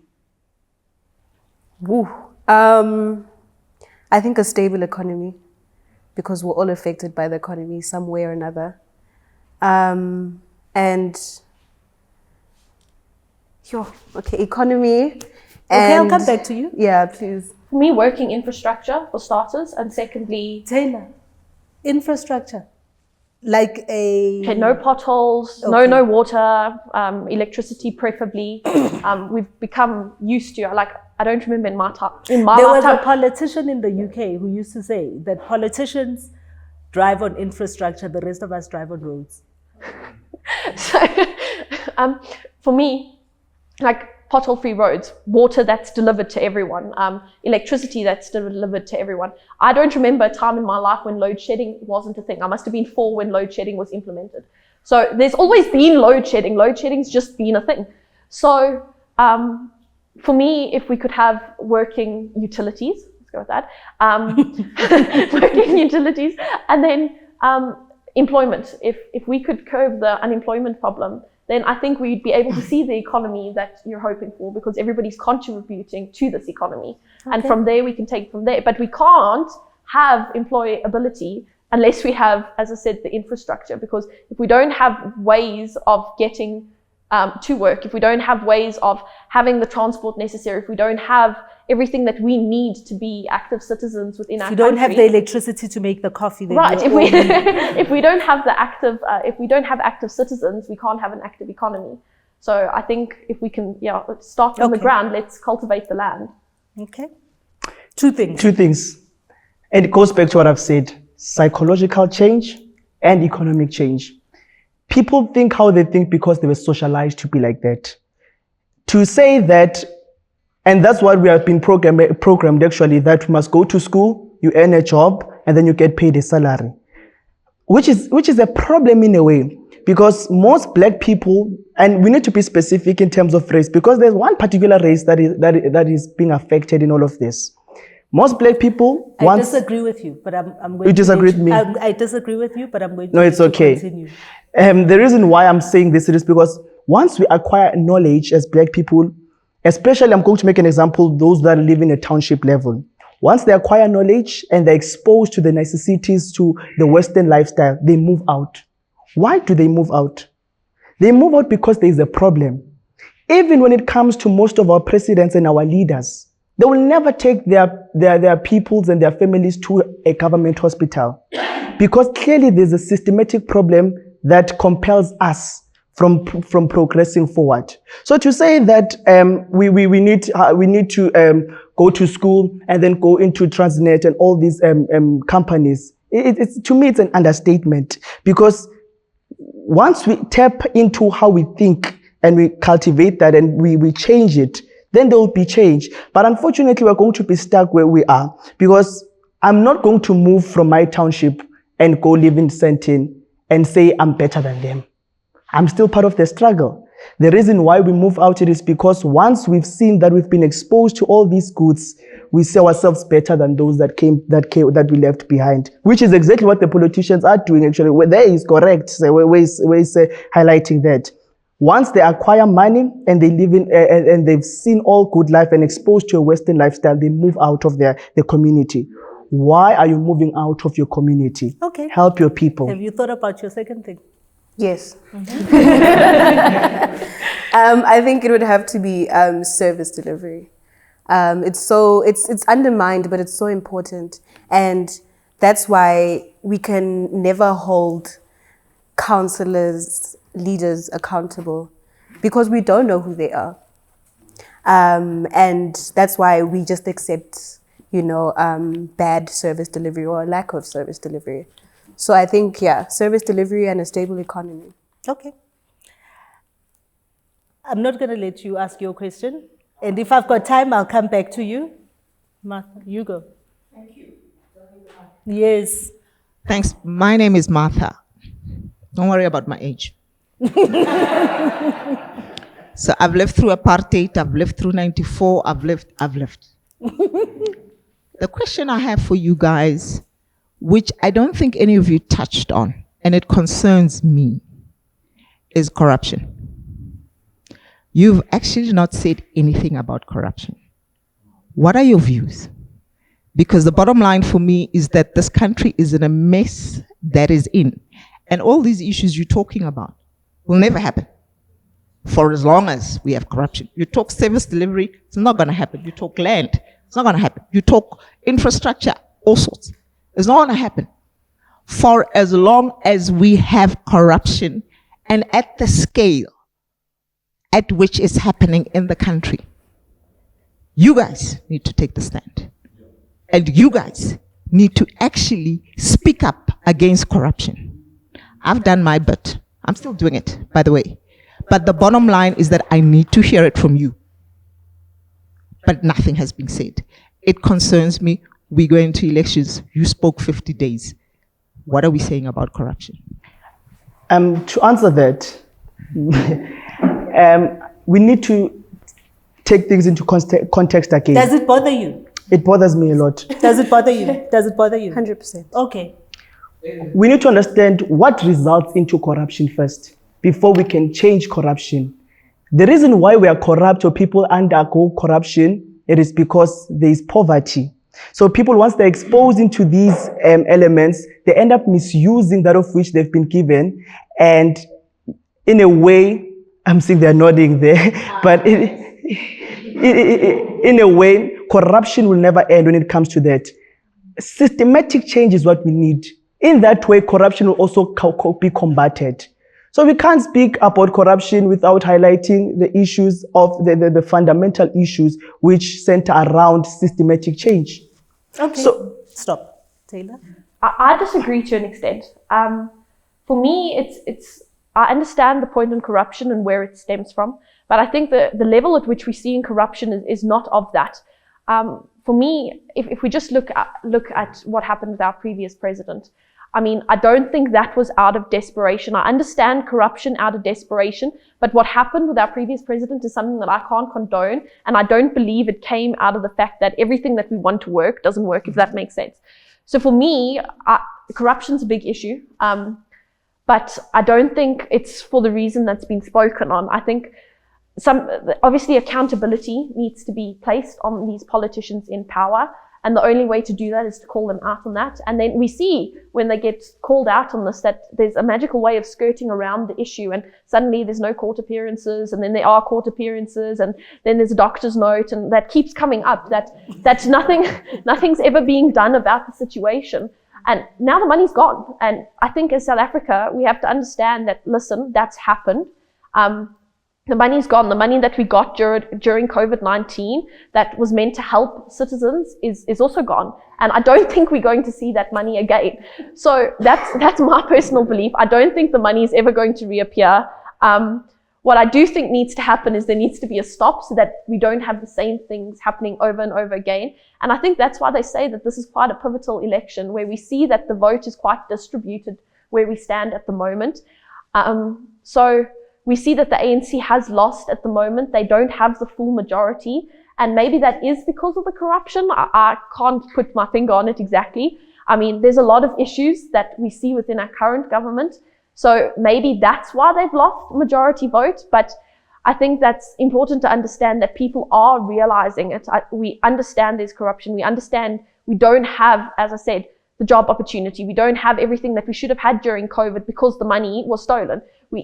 I think a stable economy, because we're all affected by the economy some way or another. Economy. Okay, I'll come back to you. Yeah, please. For me, working infrastructure for starters, and secondly, Tayla, infrastructure. Like okay, no potholes, Okay. no water, electricity preferably. We've become used to, I don't remember in my There was a lifetime. politician in the UK who used to say that politicians drive on infrastructure, the rest of us drive on roads. So for me, like pothole-free roads, water that's delivered to everyone, electricity that's delivered to everyone. I don't remember a time in my life when load shedding wasn't a thing. I must have been 4 when load shedding was implemented. So there's always been load shedding. Load shedding's just been a thing. So for me, if we could have working utilities, let's go with that, working utilities, and then employment. If we could curb the unemployment problem, then I think we'd be able to see the economy that you're hoping for, because everybody's contributing to this economy. Okay. And from there, we can take from there. But we can't have employability unless we have, as I said, the infrastructure. Because if we don't have ways of getting to work, if we don't have ways of having the transport necessary, if we don't have everything that we need to be active citizens within our country. If you don't have the electricity to make the coffee, then right. If we don't have the active citizens, we can't have an active economy. So I think if we can, start from the ground, let's cultivate the land. Okay. Two things. And it goes back to what I've said: psychological change and economic change. People think how they think because they were socialized to be like that. To say that. And that's what we have been programmed actually, that you must go to school, you earn a job, and then you get paid a salary. Which is a problem in a way, because most black people, and we need to be specific in terms of race, because there's one particular race that is being affected in all of this. Most black people I disagree with you, but I'm going to... You disagree with me? I disagree with you, but I'm going to... No, it's okay. Continue. The reason why I'm saying this is because once we acquire knowledge as black people, especially, I'm going to make an example, those that live in a township level. Once they acquire knowledge and they're exposed to the necessities, to the Western lifestyle, they move out. Why do they move out? They move out because there is a problem. Even when it comes to most of our presidents and our leaders, they will never take their peoples and their families to a government hospital, because clearly there's a systematic problem that compels us from progressing forward. So to say that we need to go to school and then go into Transnet and all these companies, it's to me it's an understatement, because once we tap into how we think and we cultivate that and we change it, then there will be change. But unfortunately, we're going to be stuck where we are, because I'm not going to move from my township and go live in Sentin and say I'm better than them. I'm still part of the struggle. The reason why we move out is because once we've seen that we've been exposed to all these goods, we see ourselves better than those that we left behind, which is exactly what the politicians are doing actually. Where there is correct, so where is highlighting that. Once they acquire money and they live in and they've seen all good life and exposed to a Western lifestyle, they move out of the community. Why are you moving out of your community? Okay. Help your people. Have you thought about your second thing? Yes. I think it would have to be service delivery. It's undermined, but it's so important. And that's why we can never hold councillors, leaders accountable, because we don't know who they are. And that's why we just accept, bad service delivery or lack of service delivery. So I think, service delivery and a stable economy. Okay. I'm not going to let you ask your question. And if I've got time, I'll come back to you. Martha, you go. Thank you. Yes. Thanks. My name is Martha. Don't worry about my age. So I've lived through apartheid, I've lived through 94, I've lived. The question I have for you guys, which I don't think any of you touched on, and it concerns me, is corruption. You've actually not said anything about corruption. What are your views? Because the bottom line for me is that this country is in a mess that is in. And all these issues you're talking about will never happen for as long as we have corruption. You talk service delivery, it's not going to happen. You talk land, it's not going to happen. You talk infrastructure, all sorts. It's not going to happen for as long as we have corruption and at the scale at which it's happening in the country. You guys need to take the stand. And you guys need to actually speak up against corruption. I've done my bit. I'm still doing it, by the way. But the bottom line is that I need to hear it from you. But nothing has been said. It concerns me. We go into elections. You spoke 50 days. What are we saying about corruption? To answer that, we need to take things into context again. Does it bother you? It bothers me a lot. Does it bother you? Does it bother you? 100%. Okay. We need to understand what results into corruption first before we can change corruption. The reason why we are corrupt or people undergo corruption, it is because there is poverty. So people, once they're exposed into these elements, they end up misusing that of which they've been given. And in a way, I'm seeing they're nodding there, but in a way, corruption will never end when it comes to that. Systematic change is what we need. In that way, corruption will also be combated. So we can't speak about corruption without highlighting the issues of the fundamental issues which center around systematic change. Okay. So, stop. Tayla? I disagree to an extent. For me, it's I understand the point on corruption and where it stems from, but I think the level at which we see in corruption is not of that. For me, if we just look at what happened with our previous president, I mean, I don't think that was out of desperation. I understand corruption out of desperation, but what happened with our previous president is something that I can't condone, and I don't believe it came out of the fact that everything that we want to work doesn't work, if that makes sense. So for me, corruption's a big issue, but I don't think it's for the reason that's been spoken on. I think obviously accountability needs to be placed on these politicians in power. And the only way to do that is to call them out on that. And then we see when they get called out on this that there's a magical way of skirting around the issue, and suddenly there's no court appearances, and then there are court appearances, and then there's a doctor's note, and that keeps coming up that nothing's ever being done about the situation. And now the money's gone. And I think as South Africa, we have to understand that, listen, that's happened. The money's gone. The money that we got during COVID-19 that was meant to help citizens is also gone. And I don't think we're going to see that money again. So that's my personal belief. I don't think the money is ever going to reappear. What I do think needs to happen is there needs to be a stop so that we don't have the same things happening over and over again. And I think that's why they say that this is quite a pivotal election, where we see that the vote is quite distributed where we stand at the moment. So we see that the ANC has lost at the moment. They don't have the full majority. And maybe that is because of the corruption. I can't put my finger on it exactly. I mean, there's a lot of issues that we see within our current government. So maybe that's why they've lost majority vote. But I think that's important to understand that people are realizing it. We understand there's corruption. We understand we don't have, as I said, the job opportunity. We don't have everything that we should have had during COVID because the money was stolen.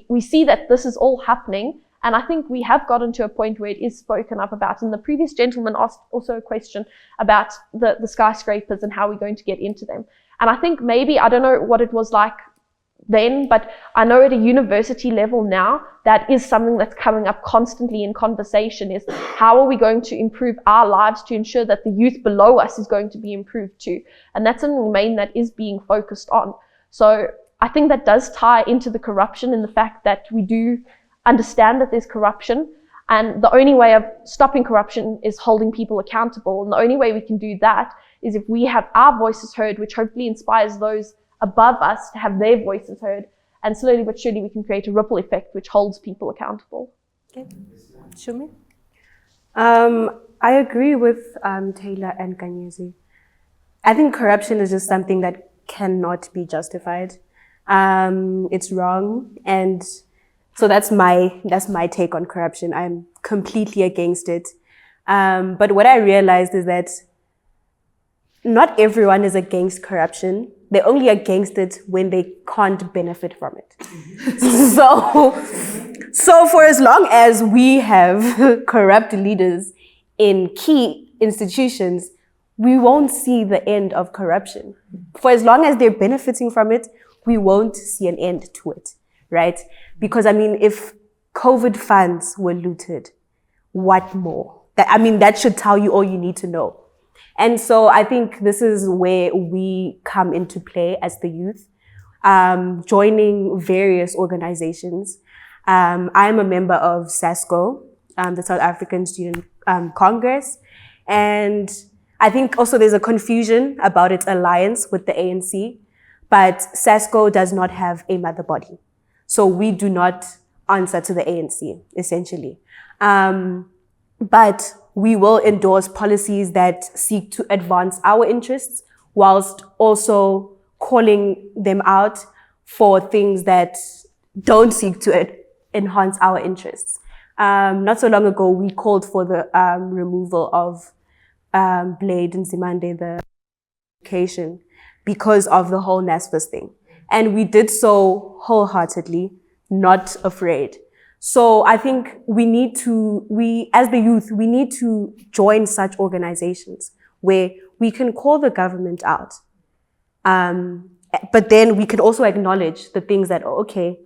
We see that this is all happening, and I think we have gotten to a point where it is spoken up about. And the previous gentleman asked also a question about the skyscrapers and how we're going to get into them. And I think maybe, I don't know what it was like then, but I know at a university level now, that is something that's coming up constantly in conversation, is how are we going to improve our lives to ensure that the youth below us is going to be improved too. And that's something main that is being focused on. So I think that does tie into the corruption, and the fact that we do understand that there's corruption, and the only way of stopping corruption is holding people accountable. And the only way we can do that is if we have our voices heard, which hopefully inspires those above us to have their voices heard. And slowly but surely we can create a ripple effect which holds people accountable. Okay. Shumi? I agree with Tayla and Nkanyezi. I think corruption is just something that cannot be justified. It's wrong, and so that's my take on corruption. I'm completely against it. But what I realized is that not everyone is against corruption. They're only against it when they can't benefit from it. So for as long as we have corrupt leaders in key institutions, we won't see the end of corruption. For as long as they're benefiting from it, we won't see an end to it, right? Because, I mean, if COVID funds were looted, what more? That should tell you all you need to know. And so I think this is where we come into play as the youth. joining various organizations. I'm a member of SASCO, the South African Student Congress. And I think also there's a confusion about its alliance with the ANC, but SASCO does not have a mother body. So we do not answer to the ANC, essentially. But we will endorse policies that seek to advance our interests whilst also calling them out for things that don't seek to enhance our interests. Not so long ago, we called for the removal of Blade Nzimande, the education, because of the whole NSFAS thing. And we did so wholeheartedly, not afraid. So I think as the youth, we need to join such organizations where we can call the government out. But then we can also acknowledge the things that, okay,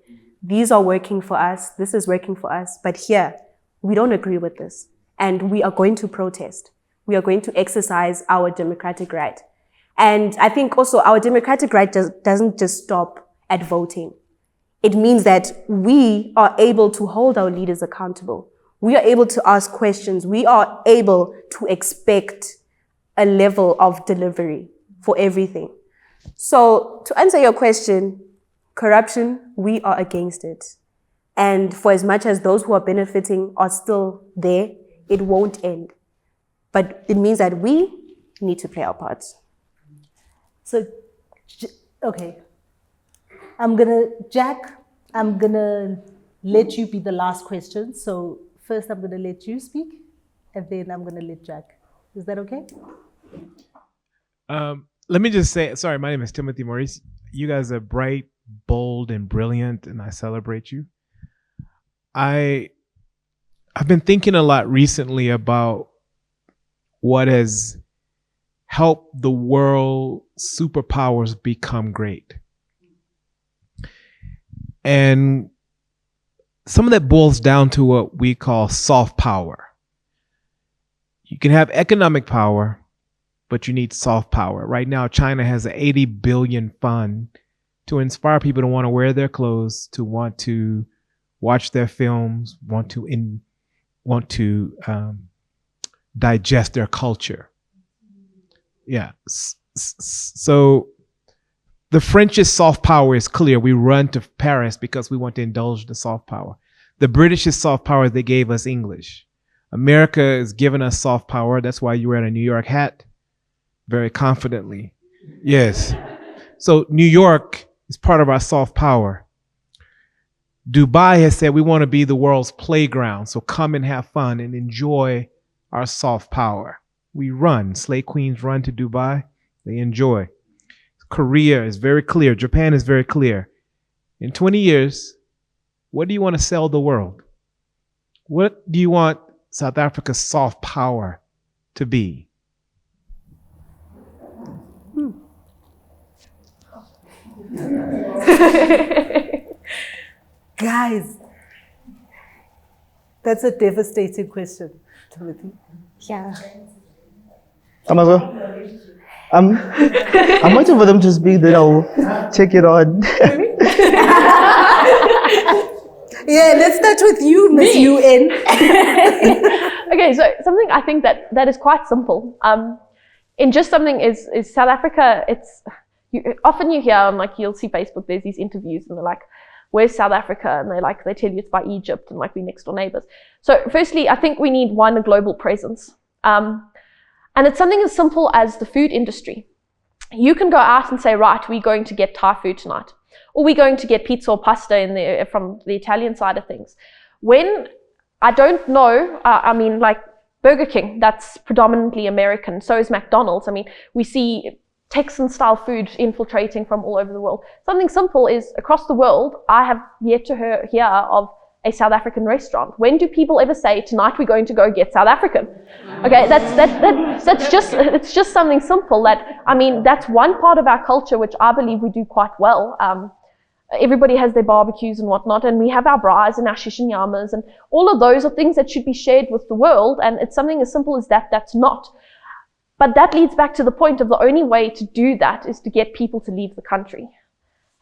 these are working for us, this is working for us, but here, we don't agree with this. And we are going to protest. We are going to exercise our democratic right. And I think also our democratic right doesn't just stop at voting. It means that we are able to hold our leaders accountable. We are able to ask questions. We are able to expect a level of delivery for everything. So to answer your question, corruption, we are against it. And for as much as those who are benefiting are still there, it won't end. But it means that we need to play our parts. So, okay. Jack, I'm gonna let you be the last question. So first I'm gonna let you speak, and then I'm gonna let Jack. Is that okay? Let me just say, sorry, my name is Timothy Maurice. You guys are bright, bold, and brilliant, and I celebrate you. I've been thinking a lot recently about what has helped the world superpowers become great. And some of that boils down to what we call soft power. You can have economic power, but you need soft power. Right now, China has an 80 billion fund to inspire people to want to wear their clothes, to want to watch their films, want to digest their culture. Yeah. So the French's soft power is clear. We run to Paris because we want to indulge the soft power. The British's soft power, they gave us English. America is giving us soft power. That's why you wear a New York hat very confidently. Yes. So New York is part of our soft power. Dubai has said we want to be the world's playground. So come and have fun and enjoy our soft power. We run. Slave queens run to Dubai. They enjoy. Korea is very clear. Japan is very clear. In 20 years, what do you want to sell the world? What do you want South Africa's soft power to be? Guys, that's a devastating question, Timothy. Yeah. I'm waiting for them to speak, then I'll take it on. Yeah, let's start with you, Miss UN. Okay, so something I think that is quite simple. In just something is South Africa. Often you hear you'll see Facebook. There's these interviews and they're like, "Where's South Africa?" And they tell you it's by Egypt and we're next door neighbors. So firstly, I think we need a global presence. And it's something as simple as the food industry. You can go out and say, right, we're going to get Thai food tonight. Or we're going to get pizza or pasta from the Italian side of things. When, I don't know, Burger King, that's predominantly American. So is McDonald's. We see Texan-style food infiltrating from all over the world. Something simple is, across the world, I have yet to hear of a South African restaurant. When do people ever say, tonight we're going to go get South African? Okay, it's just something simple that's one part of our culture which I believe we do quite well. Everybody has their barbecues and whatnot, and we have our braais and our shishinyamas, and all of those are things that should be shared with the world, and it's something as simple as that's not. But that leads back to the point of the only way to do that is to get people to leave the country.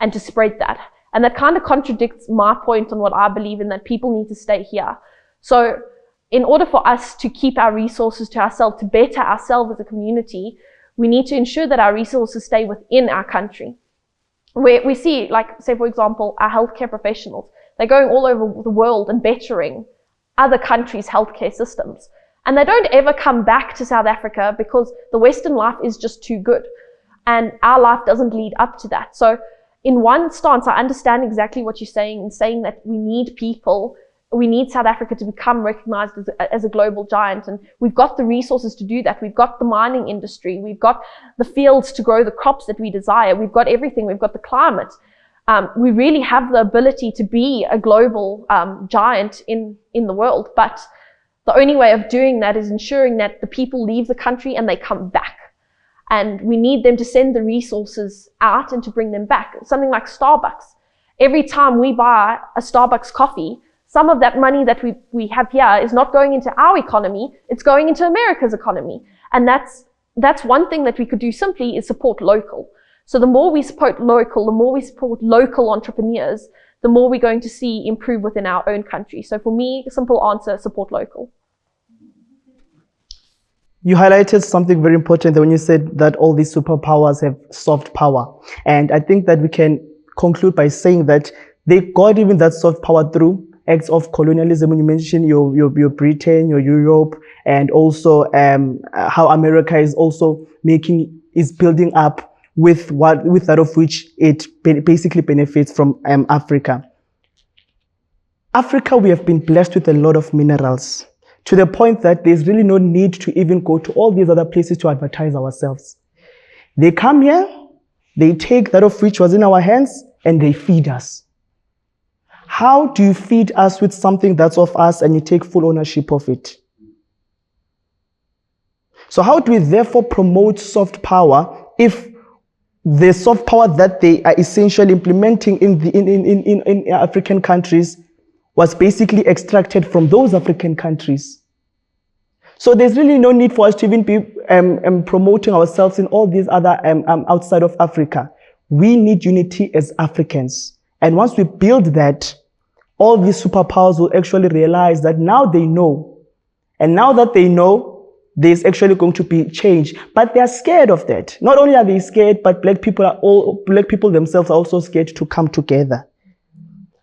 and to spread that. And that kind of contradicts my point on what I believe in, that people need to stay here. So in order for us to keep our resources to ourselves, to better ourselves as a community, we need to ensure that our resources stay within our country. We see, like, say, for example, our healthcare professionals, they're going all over the world and bettering other countries' healthcare systems. And they don't ever come back to South Africa because the Western life is just too good. And our life doesn't lead up to that. So in one stance, I understand exactly what you're saying, in saying that we need people, we need South Africa to become recognized as a global giant. And we've got the resources to do that. We've got the mining industry. We've got the fields to grow the crops that we desire. We've got everything. We've got the climate. We really have the ability to be a global giant in the world. But the only way of doing that is ensuring that the people leave the country and they come back. And we need them to send the resources out and to bring them back. Something like Starbucks. Every time we buy a Starbucks coffee, some of that money that we have here is not going into our economy, it's going into America's economy. And that's one thing that we could do simply, is support local. So the more we support local, the more we support local entrepreneurs, the more we're going to see improve within our own country. So for me, simple answer, support local. You highlighted something very important when you said that all these superpowers have soft power. And I think that we can conclude by saying that they got even that soft power through acts of colonialism. When you mentioned your Britain, your Europe, and also how America is also is building up with that of which it basically benefits from Africa. Africa, we have been blessed with a lot of minerals, to the point that there's really no need to even go to all these other places to advertise ourselves. They come here, they take that of which was in our hands, and they feed us. How do you feed us with something that's of us and you take full ownership of it? So how do we therefore promote soft power if the soft power that they are essentially implementing in African countries was basically extracted from those African countries? So there's really no need for us to even be promoting ourselves in all these other outside of Africa. We need unity as Africans. And once we build that, all these superpowers will actually realize that now they know. And now that they know, there's actually going to be change. But they're scared of that. Not only are they scared, but black people themselves are also scared to come together.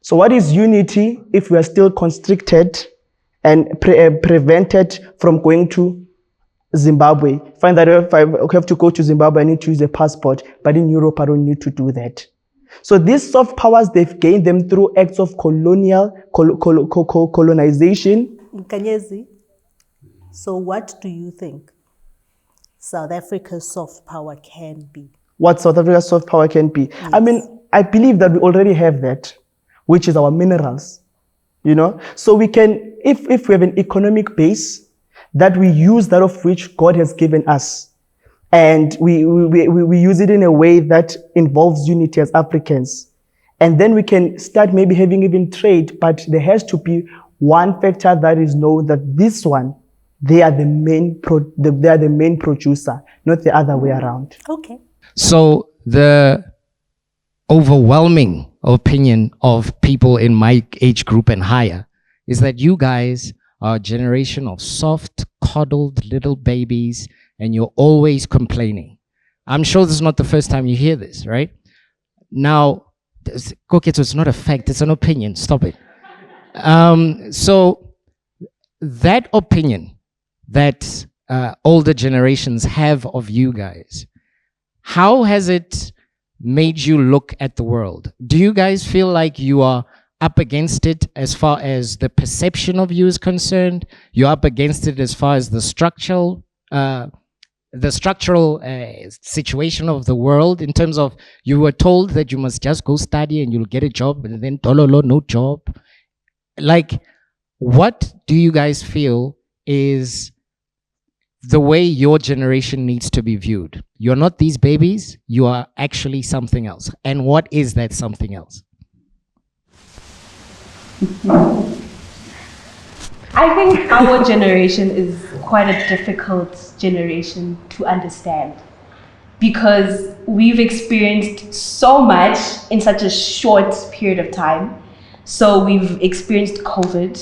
So what is unity if we are still constricted and prevented from going to Zimbabwe? Find that if I have to go to Zimbabwe, I need to use a passport, but in Europe, I don't need to do that. So these soft powers, they've gained them through acts of colonization. Nkanyezi, so what do you think South Africa's soft power can be? What South Africa's soft power can be? Yes. I mean, I believe that we already have that, which is our minerals, you know? So we can, if we have an economic base, that we use that of which God has given us, and we use it in a way that involves unity as Africans. And then we can start maybe having even trade, but there has to be one factor that is known, that this one, they are the main producer, not the other way around. Okay. So the overwhelming opinion of people in my age group and higher is that you guys are a generation of soft, coddled little babies, and you're always complaining. I'm sure this is not the first time you hear this, right? Now, Koketso, it's not a fact, it's an opinion. Stop it. So that opinion that older generations have of you guys, how has it made you look at the world? Do you guys feel like you are up against it as far as the perception of you is concerned? You're up against it as far as the structural situation of the world, in terms of you were told that you must just go study and you'll get a job, and then no job. Like, what do you guys feel is the way your generation needs to be viewed? You're not these babies, you are actually something else. And what is that something else? I think our generation is quite a difficult generation to understand, because we've experienced so much in such a short period of time. So we've experienced COVID.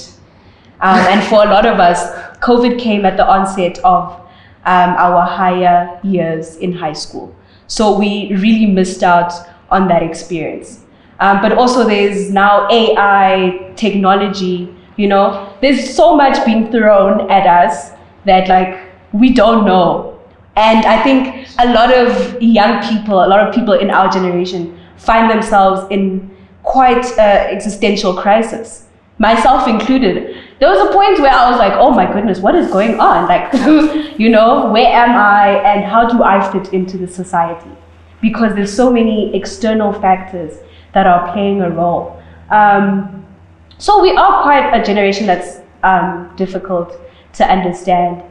And for a lot of us, COVID came at the onset of our higher years in high school. So we really missed out on that experience. But also there's now AI, technology, there's so much being thrown at us that we don't know. And I think a lot of young people, a lot of people in our generation find themselves in quite existential crisis, myself included. There was a point where I was like, oh my goodness, what is going on? Where am I and how do I fit into the society? Because there's so many external factors that are playing a role. So we are quite a generation that's difficult to understand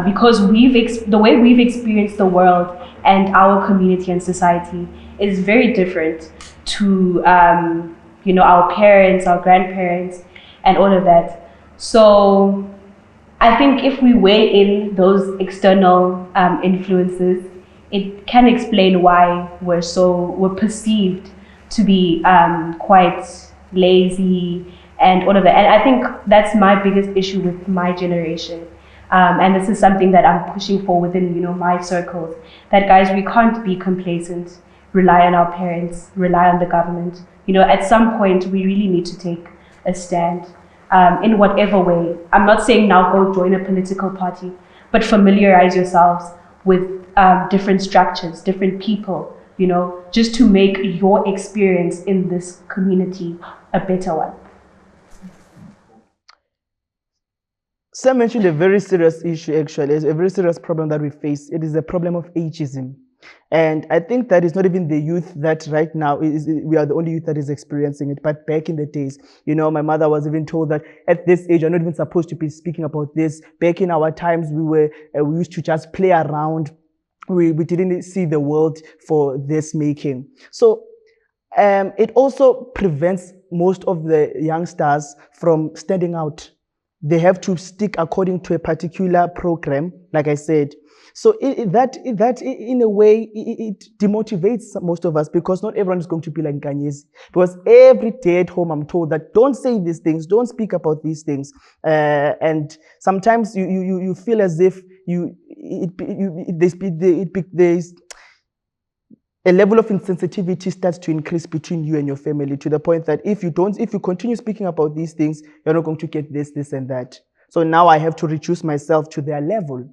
because the way we've experienced the world and our community and society is very different to our parents, our grandparents, and all of that. So I think if we weigh in those external influences, it can explain why we're perceived to be quite lazy and all of that. And I think that's my biggest issue with my generation. And this is something that I'm pushing for within my circles, that guys, we can't be complacent, rely on our parents, rely on the government. At some point we really need to take a stand in whatever way. I'm not saying now go join a political party, but familiarize yourselves with different structures, different people, just to make your experience in this community a better one. Sam mentioned a very serious issue, actually. It's a very serious problem that we face. It is a problem of ageism. And I think that is not even the youth that right now we are the only youth that is experiencing it. But back in the days, my mother was even told that at this age, you're not even supposed to be speaking about this. Back in our times, we used to just play around. We didn't see the world for this making. So it also prevents most of the youngsters from standing out. They have to stick according to a particular program, like I said. So that in a way, it demotivates most of us, because not everyone is going to be like Nkanyezi. Because every day at home, I'm told that don't say these things, don't speak about these things. And sometimes you feel as if there's a level of insensitivity starts to increase between you and your family, to the point that if you continue speaking about these things, you're not going to get this, and that. So now I have to reduce myself to their level.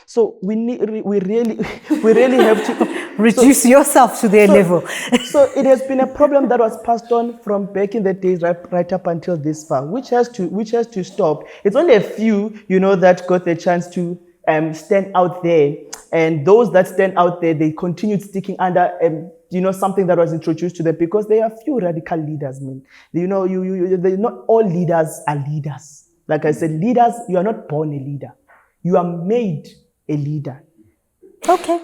So we really have to reduce yourself to their level. So it has been a problem that was passed on from back in the days right up until this far, which has to stop. It's only a few, that got the chance to stand out there, and those that stand out there, they continued sticking under something that was introduced to them, because there are few radical leaders, man. Not all leaders are leaders. Like I said, leaders, you are not born a leader, you are made a leader. Okay,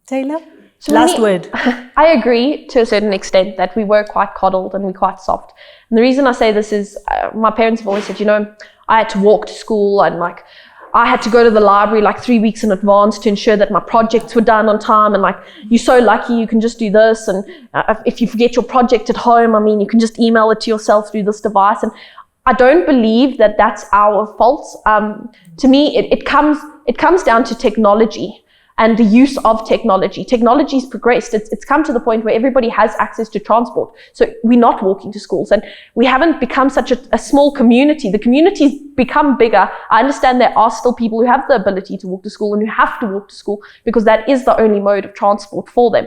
Tayla, last word. I agree to a certain extent that we were quite coddled and we're quite soft. And the reason I say this is my parents have always said, I had to walk to school, and I had to go to the library 3 weeks in advance to ensure that my projects were done on time. And you're so lucky you can just do this. And if you forget your project at home, you can just email it to yourself through this device. And I don't believe that that's our fault. To me, it comes down to technology and the use of technology. Technology's progressed. It's come to the point where everybody has access to transport. So we're not walking to schools, and we haven't become such a small community. The community's become bigger. I understand there are still people who have the ability to walk to school and who have to walk to school because that is the only mode of transport for them.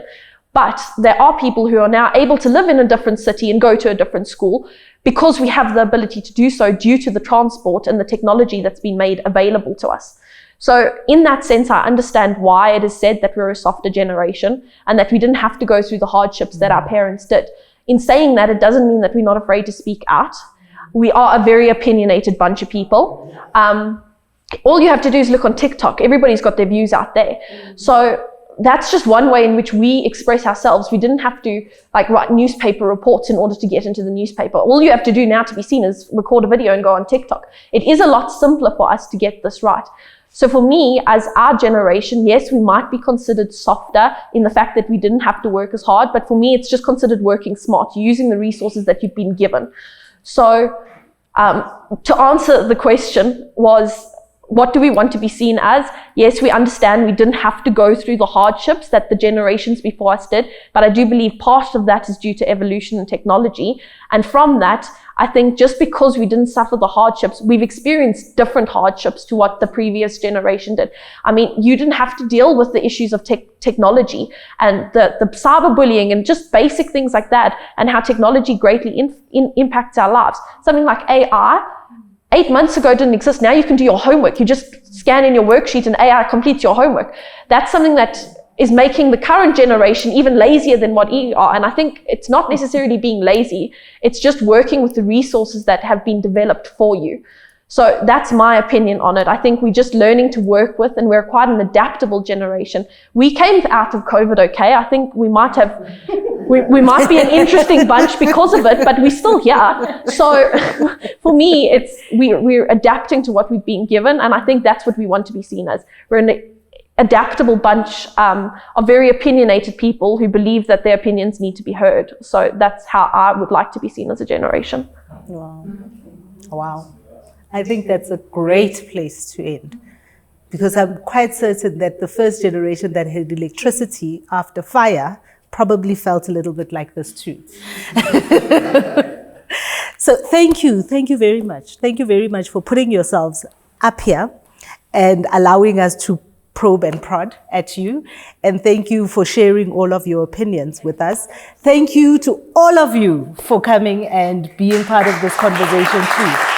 But there are people who are now able to live in a different city and go to a different school because we have the ability to do so due to the transport and the technology that's been made available to us. So in that sense, I understand why it is said that we're a softer generation and that we didn't have to go through the hardships that our parents did. In saying that, it doesn't mean that we're not afraid to speak out. We are a very opinionated bunch of people. All you have to do is look on TikTok. Everybody's got their views out there. So that's just one way in which we express ourselves. We didn't have to write newspaper reports in order to get into the newspaper. All you have to do now to be seen is record a video and go on TikTok. It is a lot simpler for us to get this right. So for me, as our generation, yes, we might be considered softer in the fact that we didn't have to work as hard, but for me, it's just considered working smart, using the resources that you've been given. So to answer the question was, what do we want to be seen as? Yes, we understand we didn't have to go through the hardships that the generations before us did, but I do believe part of that is due to evolution and technology. And from that, I think just because we didn't suffer the hardships, we've experienced different hardships to what the previous generation did. I mean, you didn't have to deal with the issues of technology and the cyberbullying and just basic things like that, and how technology greatly impacts our lives. Something like AI, 8 months ago didn't exist. Now you can do your homework. You just scan in your worksheet and AI completes your homework. That's something that is making the current generation even lazier than what we are. And I think it's not necessarily being lazy. It's just working with the resources that have been developed for you. So that's my opinion on it. I think we're just learning to work with, and we're quite an adaptable generation. We came out of COVID okay. I think we might be an interesting bunch because of it, but we're still here. So for me, we're adapting to what we've been given, and I think that's what we want to be seen as. We're an adaptable bunch of very opinionated people who believe that their opinions need to be heard. So that's how I would like to be seen as a generation. Wow. Wow. I think that's a great place to end, because I'm quite certain that the first generation that had electricity after fire probably felt a little bit like this too. So thank you very much. Thank you very much for putting yourselves up here and allowing us to probe and prod at you. And thank you for sharing all of your opinions with us. Thank you to all of you for coming and being part of this conversation too.